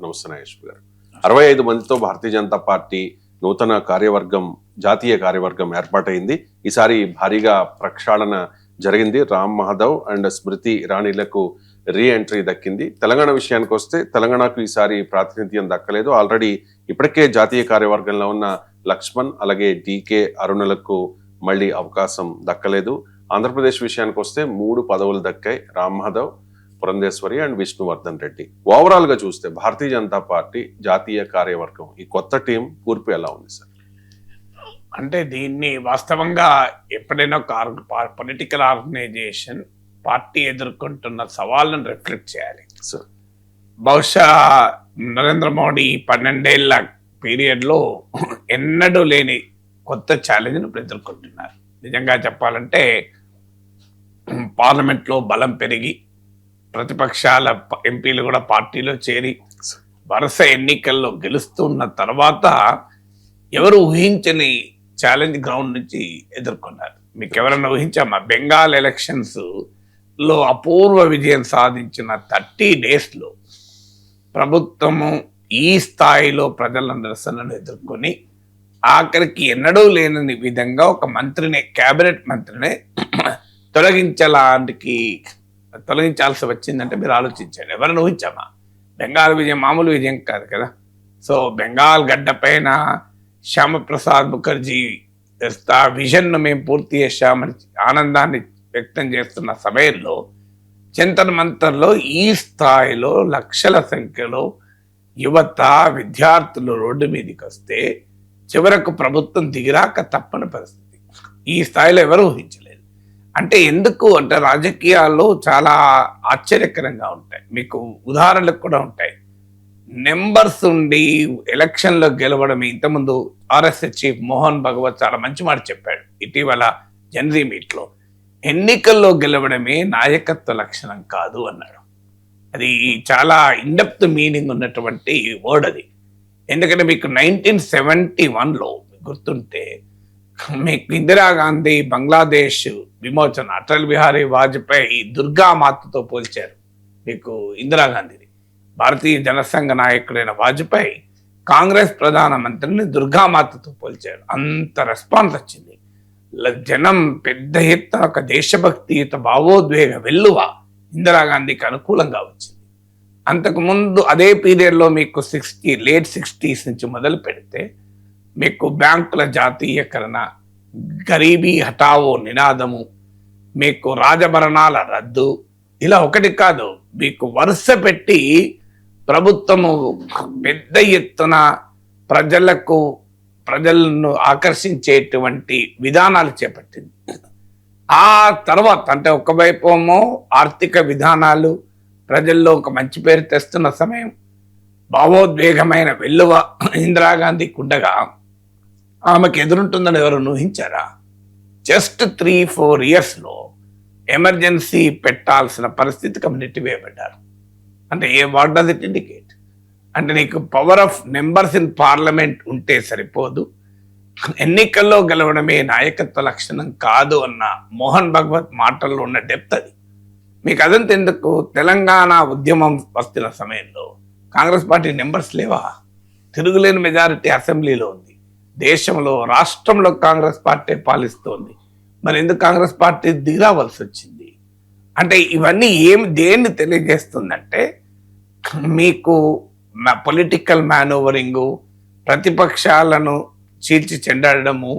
నమస్తే నాగేశ్వర గారు. 65 మందితో భారతీయ జనతా పార్టీ నూతన కార్యవర్గం, జాతీయ కార్యవర్గం ఏర్పాటైంది. ఈసారి భారీగా ప్రక్షాళన జరిగింది. రామ్ మాధవ్ అండ్ స్మృతి ఇరానీలకు రీ ఎంట్రీ దక్కింది. తెలంగాణ విషయానికి వస్తే తెలంగాణకు ఈసారి ప్రాతినిధ్యం దక్కలేదు. ఆల్రెడీ ఇప్పటికే జాతీయ కార్యవర్గంలో ఉన్న లక్ష్మణ్ అలాగే డికే అరుణులకు మళ్ళీ అవకాశం దక్కలేదు. ఆంధ్రప్రదేశ్ విషయానికి వస్తే 3 పదవులు దక్కాయి. రామ్ మాధవ్, పురంధేశ్వరి అండ్ విష్ణువర్ధన్ రెడ్డి. ఓవరాల్ గా చూస్తే భారతీయ జనతా పార్టీ జాతీయ కార్యవర్గం ఈ కొత్త టీం కూర్పు ఎలా ఉంది సార్? అంటే దీన్ని వాస్తవంగా ఎప్పుడైనా ఒక పొలిటికల్ ఆర్గనైజేషన్ పార్టీ ఎదుర్కొంటున్న సవాళ్ళను రిఫ్లెక్ట్ చేయాలి. బహుశా నరేంద్ర మోడీ 12 ఏళ్ల పీరియడ్లో ఎన్నడూ లేని కొత్త ఛాలెంజ్ను ఎదుర్కొంటున్నారు. నిజంగా చెప్పాలంటే పార్లమెంట్లో బలం పెరిగి ప్రతిపక్షాల ఎంపీలు కూడా పార్టీలో చేరి వరుస ఎన్నికల్లో గెలుస్తున్న తర్వాత ఎవరు ఊహించని ఛాలెంజ్ గ్రౌండ్ నుంచి ఎదుర్కొన్నారు. మీకు ఎవరన్నా ఊహించామా? బెంగాల్ ఎలక్షన్స్ లో అపూర్వ విజయం సాధించిన 30 డేస్లో ప్రభుత్వము ఈ స్థాయిలో ప్రజల నిరసనను ఎదుర్కొని ఆఖరికి ఎన్నడూ లేని విధంగా ఒక మంత్రిని, కేబినెట్ మంత్రిని తొలగించాల్సి వచ్చిందంటే మీరు ఆలోచించండి. ఎవరైనా ఊహించామా? బెంగాల్ విజయం మామూలు విజయం కాదు కదా. సో బెంగాల్ గడ్డ పైన శ్యామప్రసాద్ ముఖర్జీ విజన్ను మేము పూర్తి చేశామని ఆనందాన్ని వ్యక్తం చేస్తున్న సమయంలో జంతర్ మంతర్లో ఈ స్థాయిలో లక్షల సంఖ్యలో యువత, విద్యార్థులు రోడ్డు మీదకి వస్తే చివరకు ప్రభుత్వం దిగిరాక తప్పని పరిస్థితి. ఈ స్థాయిలో ఎవరు ఊహించలేదు. అంటే ఎందుకు అంటే రాజకీయాల్లో చాలా ఆశ్చర్యకరంగా ఉంటాయి. మీకు ఉదాహరణలకు కూడా ఉంటాయి. నెంబర్స్ ఉండి ఎలక్షన్లో గెలవడం. ఇంతకుముందు ఆర్ఎస్ఎస్ చీఫ్ మోహన్ భగవత్ చాలా మంచి మాట చెప్పాడు ఇటీవల జనరీ మీట్లో. ఎన్నికల్లో గెలవడమే నాయకత్వ లక్షణం కాదు అన్నాడు. అది చాలా ఇన్డెప్త్ మీనింగ్ ఉన్నటువంటి వర్డ్ అది. ఎందుకంటే మీకు 1971లో గుర్తుంటే మీకు ఇందిరాగాంధీ బంగ్లాదేశ్ విమోచన, అటల్ బిహారీ వాజ్పేయి దుర్గామాతతో పోల్చారు. మీకు ఇందిరాగాంధీని, భారతీయ జనసంఘ నాయకుడైన వాజ్పేయి కాంగ్రెస్ ప్రధానమంత్రిని దుర్గామాతతో పోల్చారు. అంత రెస్పాన్స్ వచ్చింది. జనం పెద్ద ఎత్తున ఒక దేశభక్తియుత భావోద్వేగ వెల్లువ ఇందిరాగాంధీకి అనుకూలంగా వచ్చింది. అంతకుముందు అదే పీరియడ్లో మీకు లేట్ 60s నుంచి మొదలు పెడితే మీకు బ్యాంకుల జాతీయకరణ, గరీబీ హఠావో నినాదము, మీకు రాజభరణాల రద్దు, ఇలా ఒకటి కాదు మీకు వరుస పెట్టి ప్రభుత్వము పెద్ద ఎత్తున ప్రజలను ఆకర్షించేటువంటి విధానాలు చేపట్టింది. ఆ తర్వాత అంటే ఒకవైపు ఏమో ఆర్థిక విధానాలు ప్రజల్లో ఒక మంచి పేరు తెస్తున్న సమయం, భావోద్వేగమైన వెల్లువ ఇందిరాగాంధీకి ఉండగా ఆమెకు ఎదురుంటుందని ఎవరు ఊహించారా? జస్ట్ 3-4 ఇయర్స్లో ఎమర్జెన్సీ పెట్టాల్సిన పరిస్థితికి నెట్టివేయబడ్డారు. అంటే వాట్ డస్ ఇట్ ఇండికేట్? అంటే నీకు power of numbers in parliament ఉంటే సరిపోదు, ఎన్నికల్లో గెలవడమే నాయకత్వ లక్షణం కాదు అన్న మోహన్ భగవత్ మాటల్లో ఉన్న డెప్త్ అది. మీకు అదంతా ఎందుకు? తెలంగాణ ఉద్యమం వస్తున్న సమయంలో కాంగ్రెస్ పార్టీ నెంబర్స్ లేవా? తిరుగులేని మెజారిటీ అసెంబ్లీలో ఉంది. దేశంలో, రాష్ట్రంలో కాంగ్రెస్ పార్టీ పాలిస్తోంది. మరి ఎందుకు కాంగ్రెస్ పార్టీ దిగిరావాల్సి వచ్చింది? అంటే ఇవన్నీ దేన్ని తెలియజేస్తుందంటే మీకు పొలిటికల్ మేనోవరింగు, ప్రతిపక్షాలను చీల్చి చెండడము,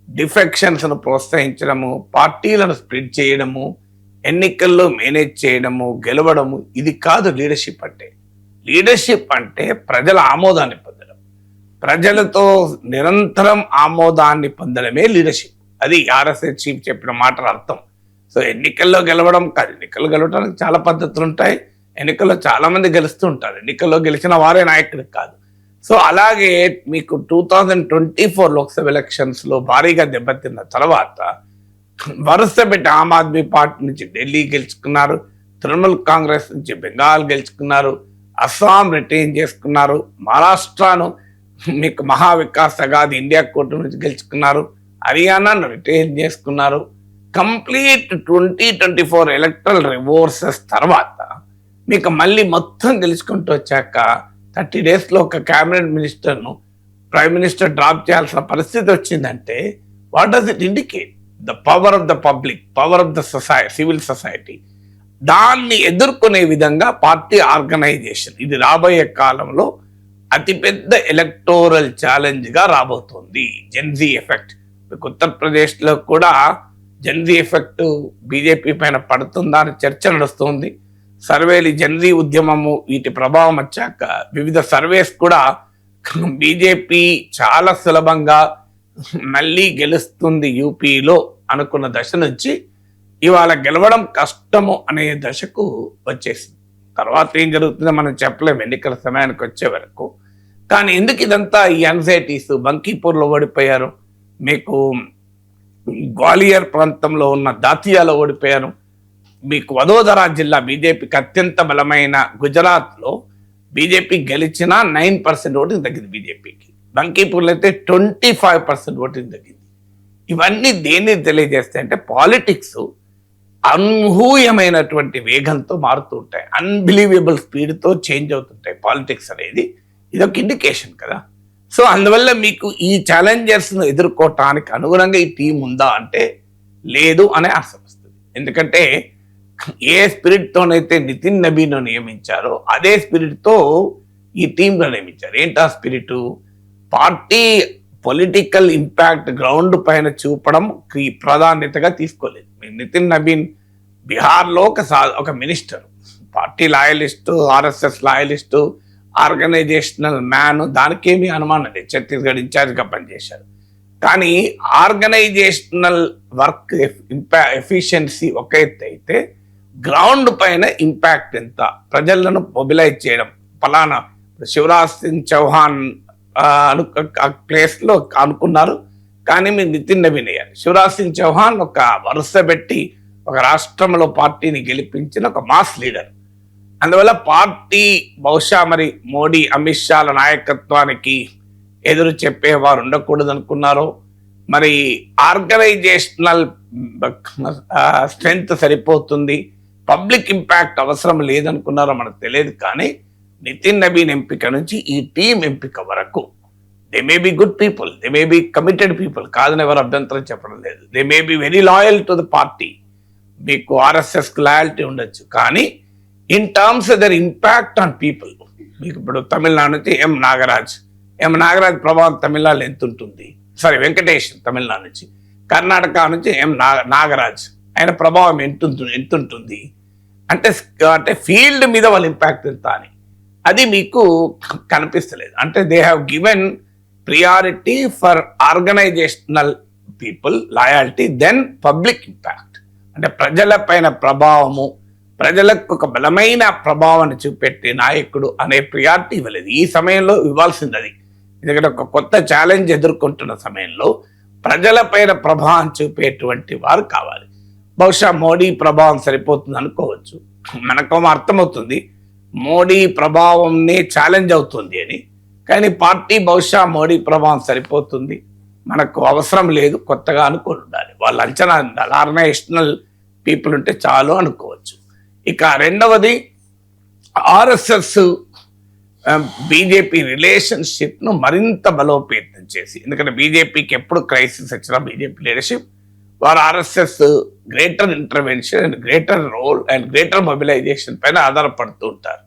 డిఫెక్షన్స్ను ప్రోత్సహించడము, పార్టీలను స్ప్లిట్ చేయడము, ఎన్నికల్లో మేనేజ్ చేయడము, గెలవడము, ఇది కాదు లీడర్షిప్ అంటే. లీడర్షిప్ అంటే ప్రజల ఆమోదాన్ని పొందడం, ప్రజలతో నిరంతరం ఆమోదాన్ని పొందడమే లీడర్షిప్. అది ఆర్ఎస్ఎస్ చీఫ్ చెప్పిన మాటల అర్థం. సో ఎన్నికల్లో గెలవడం కాదు. ఎన్నికల్లో గెలవడానికి చాలా పద్ధతులు ఉంటాయి. ఎన్నికల్లో చాలా మంది గెలుస్తూ ఉంటారు. ఎన్నికల్లో గెలిచిన వారే నాయకుడు కాదు. సో అలాగే మీకు 2024 లోక్సభ ఎలక్షన్స్లో భారీగా దెబ్బతిన్న తర్వాత వరుస పెట్టి ఆమ్ ఆద్మీ పార్టీ నుంచి ఢిల్లీ గెలుచుకున్నారు, తృణమూల్ కాంగ్రెస్ నుంచి బెంగాల్ గెలుచుకున్నారు, అస్సాం రిటైన్ చేసుకున్నారు, మహారాష్ట్రను మీకు మహావికాస్ అగాది ఇండియా కూటమి నుంచి గెలుచుకున్నారు, హర్యానాను రిటైన్ చేసుకున్నారు. కంప్లీట్ 2024 ఎలక్ట్రల్ రివోర్సెస్ తర్వాత మీకు మళ్ళీ మొత్తం గెలుచుకుంటూ వచ్చాక 30 daysలో ఒక క్యాబినెట్ మినిస్టర్ను ప్రైమ్ మినిస్టర్ డ్రాప్ చేయాల్సిన పరిస్థితి వచ్చిందంటే what does it indicate? The power of the public, power of the society, civil society. దాన్ని ఎదుర్కొనే విధంగా పార్టీ ఆర్గనైజేషన్ ఇది రాబోయే కాలంలో అతిపెద్ద ఎలక్టోరల్ ఛాలెంజ్గా రాబోతోంది. జెన్జీ ఎఫెక్ట్, మీకు ఉత్తరప్రదేశ్లో కూడా జెన్జీ ఎఫెక్ట్ బీజేపీ పైన పడుతుందా అని చర్చ నడుస్తుంది. సర్వేలు, జెన్జీ ఉద్యమము, వీటి ప్రభావం వచ్చాక వివిధ సర్వేస్ కూడా బీజేపీ చాలా సులభంగా మళ్ళీ గెలుస్తుంది యూపీలో అనుకున్న దశ నుంచి ఇవాళ గెలవడం కష్టము అనే దశకు వచ్చేసింది. తర్వాత ఏం జరుగుతుందో మనం చెప్పలేము ఎన్నికల సమయానికి వచ్చే వరకు. కానీ ఎందుకు ఇదంతా ఈ అన్సైటీస్? బంకీపూర్లో ఓడిపోయారు, మీకు గ్వాలియర్ ప్రాంతంలో ఉన్న దాతియాలో ఓడిపోయారు, మీకు వదోదరా జిల్లా బీజేపీకి అత్యంత బలమైన గుజరాత్లో బీజేపీ గెలిచిన 9% ఓటింగ్ తగ్గింది బీజేపీకి. బంకీపూర్లో అయితే 25% ఓటింగ్ తగ్గింది. ఇవన్నీ దేన్ని తెలియజేస్తాయి అంటే పాలిటిక్స్ అనూహ్యమైనటువంటి వేగంతో మారుతూ ఉంటాయి, అన్బిలీవబుల్ స్పీడ్తో చేంజ్ అవుతుంటాయి పాలిటిక్స్ అనేది. ఇదొక ఇండికేషన్ కదా. సో అందువల్ల మీకు ఈ ఛాలెంజర్స్ను ఎదుర్కోవటానికి అనుగుణంగా ఈ టీం ఉందా అంటే లేదు అనే ఆశ వస్తుంది. ఎందుకంటే ఏ స్పిరిట్తోనైతే నితిన్ నబీను నియమించారో అదే స్పిరిట్తో ఈ టీంలో నియమించారు. ఏంటా spirit? Party political impact ground పైన చూపడం ప్రాధాన్యతగా తీసుకోలేదు. నితిన్ నబీన్ బీహార్లో ఒక minister, party loyalist, RSS loyalist, organisational man, దానికేమీ అనుమానం లేదు. ఛత్తీస్గఢ్ ఇన్ఛార్జ్గా పనిచేశారు. కానీ ఆర్గనైజేషనల్ వర్క్ ఎఫిషియన్సీ ఒక ఎత్తు అయితే గ్రౌండ్ పైన ఇంపాక్ట్ ఎంత, ప్రజలను మొబిలైజ్ చేయడం. ఫలానా శివరాజ్ సింగ్ చౌహాన్ ప్లేస్లో అనుకున్నారు, కానీ మీరు నితిన్ నబీన్ అయ్యారు. శివరాజ్ సింగ్ చౌహాన్ ఒక వరుస పెట్టి ఒక రాష్ట్రంలో పార్టీని గెలిపించిన ఒక మాస్ లీడర్. అందువల్ల పార్టీ బహుశా మరి మోడీ, అమిత్ షాల నాయకత్వానికి ఎదురు చెప్పేవారు ఉండకూడదు అనుకున్నారో, మరి ఆర్గనైజేషనల్ స్ట్రెంగ్త్ సరిపోతుంది, పబ్లిక్ ఇంపాక్ట్ అవసరం లేదనుకున్నారో మనకు తెలియదు. కానీ నితిన్ నబీన్ ఎంపిక నుంచి ఈ టీం ఎంపిక వరకు they may be good people, they may be committed people, కాదని ఎవరు అభ్యంతరం చెప్పడం లేదు. They may be very loyal to the party, మీకు ఆర్ఎస్ఎస్కి లాయల్టీ ఉండొచ్చు. కానీ in terms of their impact on people, మీకు ఇప్పుడు తమిళనాడు నుంచి ఎం నాగరాజ్ ప్రభావం తమిళనాడులో ఎంత ఉంటుంది? సారీ, వెంకటేష్ తమిళనాడు నుంచి. కర్ణాటక నుంచి నాగరాజ్, ఆయన ప్రభావం ఎంత ఉంటుంది అంటే ఫీల్డ్ మీద వాళ్ళ ఇంపాక్ట్ ఎంత అని అది మీకు కనిపిస్తలేదు. అంటే they have given priority for organizational people loyalty than public impact. అంటే ప్రజల పైన ప్రభావము, ప్రజలకు ఒక బలమైన ప్రభావాన్ని చూపెట్టే నాయకుడు అనే ప్రియారిటీ ఇవ్వలేదు. ఈ సమయంలో ఇవ్వాల్సింది అది. ఎందుకంటే ఒక కొత్త ఛాలెంజ్ ఎదుర్కొంటున్న సమయంలో ప్రజల పైన ప్రభావం చూపేటువంటి వారు కావాలి. బహుశా మోడీ ప్రభావం సరిపోతుంది అనుకోవచ్చు. మనకేమో అర్థమవుతుంది మోడీ ప్రభావంని ఛాలెంజ్ అవుతుంది అని, కానీ పార్టీ బహుశా మోడీ ప్రభావం సరిపోతుంది, మనకు అవసరం లేదు, కొత్తగా అనుకోని ఉండాలి, వాళ్ళ అంచనా ఉండాలి, ఆర్గనైజేషనల్ పీపుల్ ఉంటే చాలు అనుకోవచ్చు. ఇక రెండవది ఆర్ఎస్ఎస్ బీజేపీ రిలేషన్షిప్ను మరింత బలోపేతం చేసి, ఎందుకంటే బీజేపీకి ఎప్పుడు క్రైసిస్ వచ్చినా బీజేపీ లీడర్షిప్ వారు RSS greater intervention and greater role and greater mobilization పైన ఆధారపడుతూ ఉంటారు.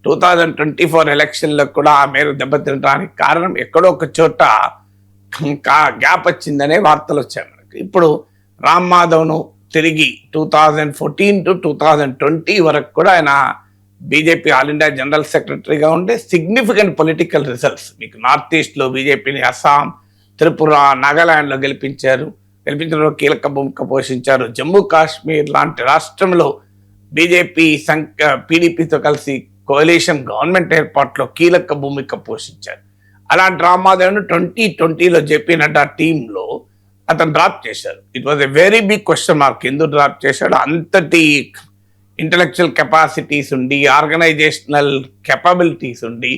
2024 ఎలక్షన్లో కూడా ఆ మేర దెబ్బతినడానికి కారణం ఎక్కడో ఒక చోట గ్యాప్ వచ్చిందనే వార్తలు వచ్చాయి మనకి. ఇప్పుడు రామ్ మాధవ్ను తిరిగి 2014 to 2020 వరకు కూడా ఆయన బీజేపీ ఆల్ ఇండియా జనరల్ సెక్రటరీగా ఉండే సిగ్నిఫికెంట్ పొలిటికల్ రిజల్ట్స్, మీకు నార్త్ ఈస్ట్లో బీజేపీని అస్సాం, త్రిపుర, నాగాలాండ్లో గెలిపించడంలో కీలక భూమిక పోషించారు. జమ్మూ కాశ్మీర్ లాంటి రాష్ట్రంలో బీజేపీ పీడీపీతో కలిసి కోalition గవర్నమెంట్ ఏర్పాటులో కీలక భూమిక పోషించారు. అలాంటి రామ్ మాధవ్ను 2020లో జేపీ నడ్డా టీంలో అతను డ్రాప్ చేశారు. It was a very big question mark. ఎందుకు డ్రాప్ చేశాడు? అంతటి ఇంటలెక్చువల్ కెపాసిటీస్ ఉండి, ఆర్గనైజేషనల్ కెపబిలిటీస్ ఉండి,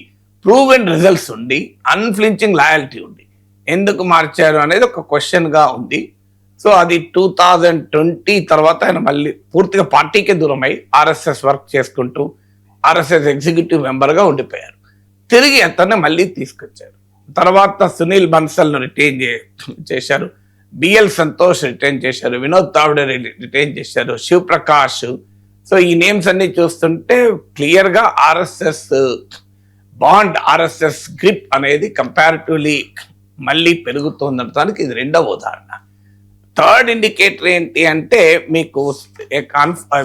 ప్రూవెన్ రిజల్ట్స్ ఉండి, అన్ఫ్లించింగ్ లాయల్టీ ఉండి ఎందుకు మార్చారు అనేది ఒక క్వశ్చన్గా ఉంది. సో అది 2020 తర్వాత ఆయన మళ్ళీ పూర్తిగా పార్టీకే దూరమై ఆర్ఎస్ఎస్ వర్క్ చేసుకుంటూ ఆర్ఎస్ఎస్ ఎగ్జిక్యూటివ్ మెంబర్గా ఉండిపోయారు. తిరిగి అతన్ని మళ్ళీ తీసుకొచ్చారు. తర్వాత సునీల్ బన్సల్ను రిటైన్ చేశారు, బిఎల్ సంతోష్ రిటైన్ చేశారు, వినోద్ తావ్డే రిటైన్ చేశారు, శివప్రకాష్. సో ఈ నేమ్స్ అన్ని చూస్తుంటే క్లియర్గా ఆర్ఎస్ఎస్ బాండ్, ఆర్ఎస్ఎస్ గ్రిప్ అనేది కంపారిటివ్లీ మళ్ళీ పెరుగుతుందనడానికి ఇది రెండవ ఉదాహరణ. థర్డ్ ఇండికేటర్ ఏంటి అంటే మీకు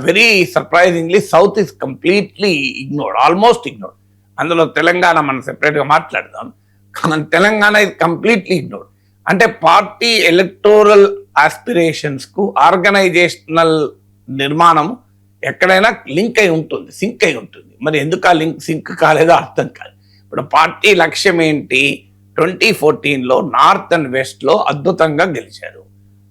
very surprisingly south is completely ignored, almost ignored. అందులో తెలంగాణ మనం సెపరేట్గా మాట్లాడదాం. Telangana is completely ignored. అంటే పార్టీ ఎలక్టోరల్ ఆస్పిరేషన్స్కు ఆర్గనైజేషనల్ నిర్మాణం ఎక్కడైనా లింక్ అయి ఉంటుంది, సింక్ అయి ఉంటుంది. మరి ఎందుకు ఆ లింక్ సింక్ కాలేదో అర్థం కాదు. ఇప్పుడు పార్టీ లక్ష్యం ఏంటి? 2014లో నార్త్ అండ్ వెస్ట్లో అద్భుతంగా గెలిచారు,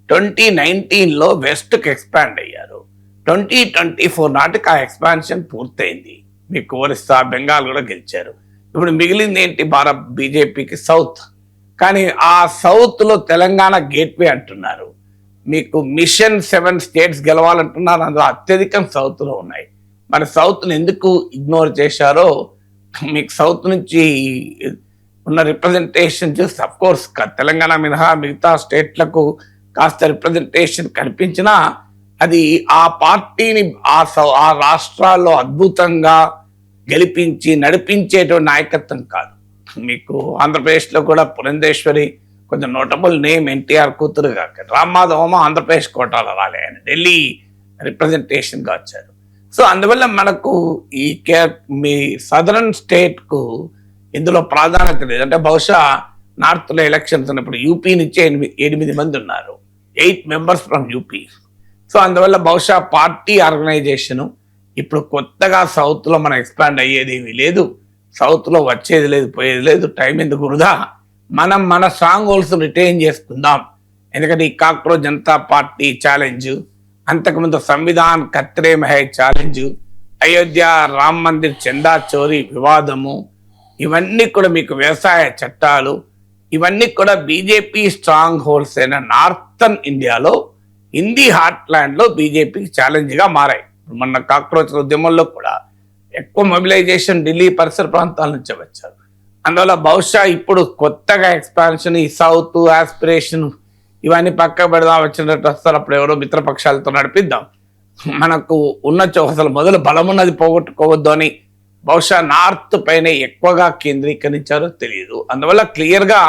2019లో వెస్ట్కి ఎక్స్పాండ్ అయ్యారు, 2024 నాటికి ఆ ఎక్స్పాన్షన్ పూర్తయింది. మీకు ఒరిస్సా, బెంగాల్ కూడా గెలిచారు. ఇప్పుడు మిగిలింది ఏంటి? బీజేపీకి సౌత్. కానీ ఆ సౌత్లో తెలంగాణ గేట్వే అంటున్నారు. మీకు మిషన్ 7 స్టేట్స్ గెలవాలంటున్నారు, అందులో అత్యధికం సౌత్లో ఉన్నాయి. మరి సౌత్ని ఎందుకు ఇగ్నోర్ చేశారో, మీకు సౌత్ నుంచి ఉన్న రిప్రజెంటేషన్ చూస్తే అఫ్ కోర్స్ తెలంగాణ మినహా మిగతా స్టేట్లకు కాస్త రిప్రజెంటేషన్ కనిపించినా అది ఆ పార్టీని ఆ రాష్ట్రాల్లో అద్భుతంగా గెలిపించి నడిపించేటువంటి నాయకత్వం కాదు. మీకు ఆంధ్రప్రదేశ్లో కూడా పురంధేశ్వరి కొంచెం నోటబుల్ నేమ్, ఎన్టీఆర్ కూతురు కాక. రామ్ మాధవ్ ఆంధ్రప్రదేశ్ కోటాలో రాలే, ఆయన ఢిల్లీ రిప్రజెంటేషన్గా వచ్చారు. సో అందువల్ల మనకు ఈ మీ సదరన్ స్టేట్కు ఇందులో ప్రాధాన్యత లేదు. అంటే బహుశా నార్త్లో ఎలక్షన్స్ ఉన్నప్పుడు యూపీ నుంచి 8 మంది ఉన్నారు, 8 మెంబర్స్ ఫ్రమ్ యూపీ. సో అందువల్ల బహుశా పార్టీ ఆర్గనైజేషను ఇప్పుడు కొత్తగా సౌత్లో మనం ఎక్స్పాండ్ అయ్యేది ఏమీ లేదు, సౌత్లో వచ్చేది లేదు, పోయేది లేదు. టైం ఎందుకు వృధా, మనం మన స్ట్రాంగ్ హోల్డ్స్ రిటైన్ చేసుకుందాం. ఎందుకంటే ఈ కాక్రోచ్ జనతా పార్టీ ఛాలెంజ్, అంతకుముందు సంవిధాన్ ఖత్రే మహే ఛాలెంజ్, అయోధ్య రామ్ మందిర్ చందా చోరీ వివాదము, ఇవన్నీ కూడా మీకు వ్యవసాయ చట్టాలు, ఇవన్నీ కూడా బీజేపీ స్ట్రాంగ్ హోల్డ్స్ అయిన నార్థన్ ఇండియాలో, హిందీ హార్ట్లాండ్లో బీజేపీకి ఛాలెంజ్గా మారాయి. మొన్న కాక్రోచ్ ఉద్యమంలో కూడా ఎక్కువ మొబిలైజేషన్ ఢిల్లీ పరిసర ప్రాంతాల నుంచి వచ్చారు. అందువల్ల బహుశా ఇప్పుడు కొత్తగా ఎక్స్పాన్షన్, ఈ సౌత్ ఆస్పిరేషన్ ఇవన్నీ పక్క పెడదాం, వచ్చినట్టు వస్తారు. అప్పుడు ఎవరో మిత్రపక్షాలతో నడిపిద్దాం, మనకు ఉన్న అసలు మొదలు బలం ఉన్నది పోగొట్టుకోవద్దు అని బహుశా నార్త్ పైన ఎక్కువగా కేంద్రీకరించారో తెలియదు. అందువల్ల క్లియర్గా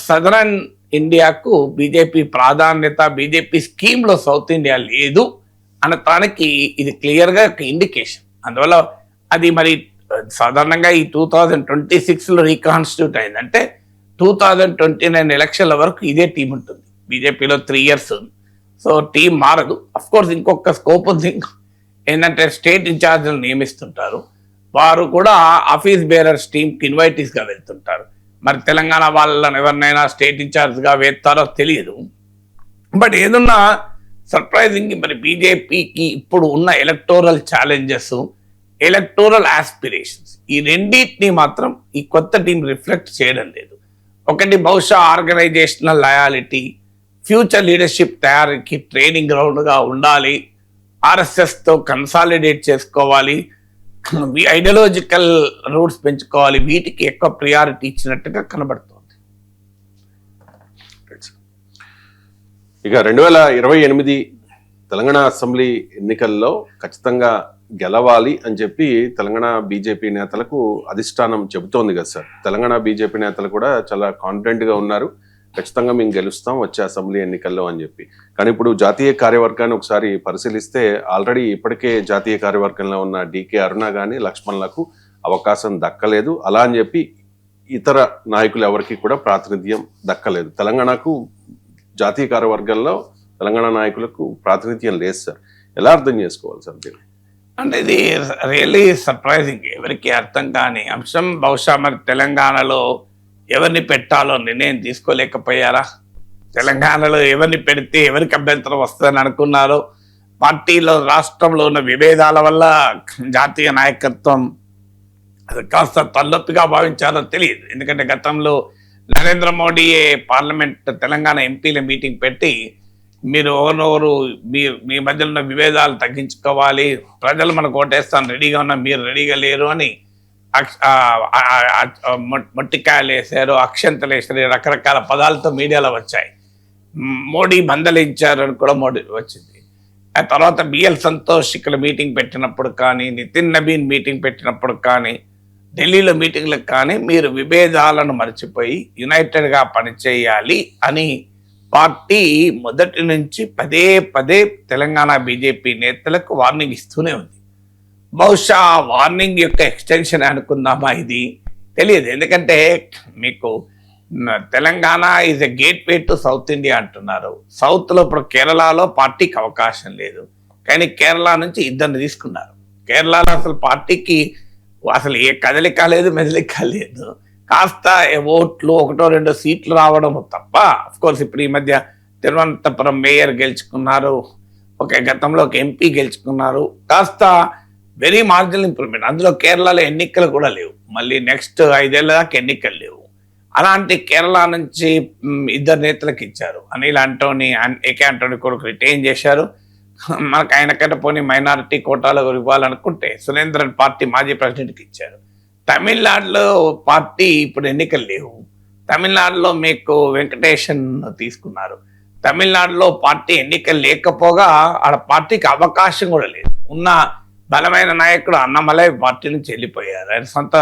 సదరన్ ఇండియాకు బీజేపీ ప్రాధాన్యత, బీజేపీ స్కీమ్లో సౌత్ ఇండియా లేదు అనటానికి ఇది క్లియర్గా ఒక ఇండికేషన్. అందువల్ల అది మరి సాధారణంగా ఈ 2026లో రీకాన్స్టిట్యూట్ అయిందంటే 2029 ఎలక్షన్ల వరకు ఇదే టీం ఉంటుంది. బీజేపీలో 3 years, సో టీం మారదు. అఫ్ కోర్స్ ఇంకొక స్కోప్ ఉంది ఏంటంటే స్టేట్ ఇన్ఛార్జ్లను నియమిస్తుంటారు, వారు కూడా ఆఫీస్ బేరర్స్ టీంకి ఇన్వైటీస్గా వెళ్తుంటారు. మరి తెలంగాణ వాళ్ళని ఎవరినైనా స్టేట్ ఇన్ఛార్జ్గా వేస్తారో తెలియదు. బట్ ఏదన్నా సర్ప్రైజింగ్, మరి బీజేపీకి ఇప్పుడు ఉన్న ఎలక్టోరల్ ఛాలెంజెస్, ఎలక్టోరల్ ఆస్పిరేషన్స్, ఈ రెండింటినీ మాత్రం ఈ కొత్త టీం రిఫ్లెక్ట్ చేయడం లేదు. ఒకటి బహుశా ఆర్గనైజేషనల్ లయాలిటీ, ఫ్యూచర్ లీడర్షిప్ తయారీకి ట్రైనింగ్ గ్రౌండ్గా ఉండాలి, ఆర్ఎస్ఎస్తో కన్సాలిడేట్ చేసుకోవాలి, ఐడియాలజికల్ రూట్స్ పెంచుకోవాలి, వీటికి ఎక్కువ ప్రియారిటీ ఇచ్చినట్టుగా కనబడుతుంది. ఇక 2028 తెలంగాణ అసెంబ్లీ ఎన్నికల్లో ఖచ్చితంగా గెలవాలి అని చెప్పి తెలంగాణ బీజేపీ నేతలకు అధిష్టానం చెబుతోంది కదా సార్. తెలంగాణ బీజేపీ నేతలు కూడా చాలా కాన్ఫిడెంట్గా ఉన్నారు, ఖచ్చితంగా మేము గెలుస్తాం వచ్చే అసెంబ్లీ ఎన్నికల్లో అని చెప్పి. కానీ ఇప్పుడు జాతీయ కార్యవర్గాన్ని ఒకసారి పరిశీలిస్తే ఆల్రెడీ ఇప్పటికే జాతీయ కార్యవర్గంలో ఉన్న డీకే అరుణ కానీ లక్ష్మణ్లకు అవకాశం దక్కలేదు. అలా అని చెప్పి ఇతర నాయకులు ఎవరికి కూడా ప్రాతినిధ్యం దక్కలేదు. తెలంగాణకు జాతీయ కార్యవర్గంలో తెలంగాణ నాయకులకు ప్రాతినిధ్యం లేదు సార్. ఎలా అర్థం చేసుకోవాలి సార్ దీన్ని? అంటే ఇది రియల్లీ సర్ప్రైజింగ్, ఎవరికి అర్థం కాని అంశం. బహుశా మరి తెలంగాణలో ఎవరిని పెట్టాలో నిర్ణయం తీసుకోలేకపోయారా? తెలంగాణలో ఎవరిని పెడితే ఎవరికి అభ్యంతరం వస్తుందని అనుకున్నారో? పార్టీలో రాష్ట్రంలో ఉన్న విభేదాల వల్ల జాతీయ నాయకత్వం అది కాస్త తలనొప్పిగా భావించారో తెలియదు. ఎందుకంటే గతంలో నరేంద్ర మోడీయే పార్లమెంట్ తెలంగాణ ఎంపీల మీటింగ్ పెట్టి మీరు ఎవరెవరు మీ మధ్యలో ఉన్న విభేదాలు తగ్గించుకోవాలి, ప్రజలు మనకు ఓటేస్తాను రెడీగా ఉన్నా మీరు రెడీగా లేరు అని మొట్టికాయలు వేసారు, అక్షంతలు వేసారు, రకరకాల పదాలతో మీడియాలో వచ్చాయి. మోడీ మందలించారు అని కూడా మోడీ వచ్చింది. ఆ తర్వాత బిఎల్ సంతోష్ ఇక్కడ మీటింగ్ పెట్టినప్పుడు కానీ, నితిన్ నబీన్ మీటింగ్ పెట్టినప్పుడు కానీ, ఢిల్లీలో మీటింగ్లకు కానీ మీరు విభేదాలను మర్చిపోయి యునైటెడ్గా పనిచేయాలి అని పార్టీ మొదటి నుంచి పదే పదే తెలంగాణ బీజేపీ నేతలకు వార్నింగ్ ఇస్తూనే ఉంది. బహుశా వార్నింగ్ యొక్క ఎక్స్టెన్షన్ అనుకుందామా ఇది తెలియదు. ఎందుకంటే మీకు Telangana is a gate way to south India అంటున్నారు. సౌత్లో ఇప్పుడు కేరళలో పార్టీకి అవకాశం లేదు, కానీ కేరళ నుంచి ఇద్దరిని తీసుకున్నారు. కేరళలో అసలు పార్టీకి అసలు ఏ కదలిక లేదు, మెదలిక లేదు. కాస్త ఓట్లు 1-2 సీట్లు రావడం తప్ప. అఫ్కోర్స్ ఇప్పుడు ఈ మధ్య తిరువనంతపురం మేయర్ గెలుచుకున్నారు, గతంలో ఒక ఎంపీ గెలుచుకున్నారు. కాస్త వెరీ మార్జినల్ ఇంప్రూవ్మెంట్. అందులో కేరళలో ఎన్నికలు కూడా లేవు, మళ్ళీ నెక్స్ట్ 5 ఏళ్ళ దాకా ఎన్నికలు లేవు. అలాంటి కేరళ నుంచి 2 నేతలకు ఇచ్చారు. అనిల్ ఆంటోనీ, ఏకే ఆంటోనీ కొడుకు రిటైన్ చేశారు. మనకు ఆయనకంటే పోనీ మైనారిటీ కోటాలో ఇవ్వాలనుకుంటే సురేంద్రన్ పార్టీ మాజీ ప్రెసిడెంట్కి ఇచ్చారు. తమిళనాడులో పార్టీ ఇప్పుడు ఎన్నికలు లేవు. తమిళనాడులో మీకు వెంకటేషన్ తీసుకున్నారు. తమిళనాడులో పార్టీ ఎన్నికలు లేకపోగా ఆడ పార్టీకి అవకాశం కూడా లేదు. ఉన్న బలమైన నాయకుడు అన్నమలై పార్టీ నుంచి వెళ్ళిపోయారు, ఆయన సొంత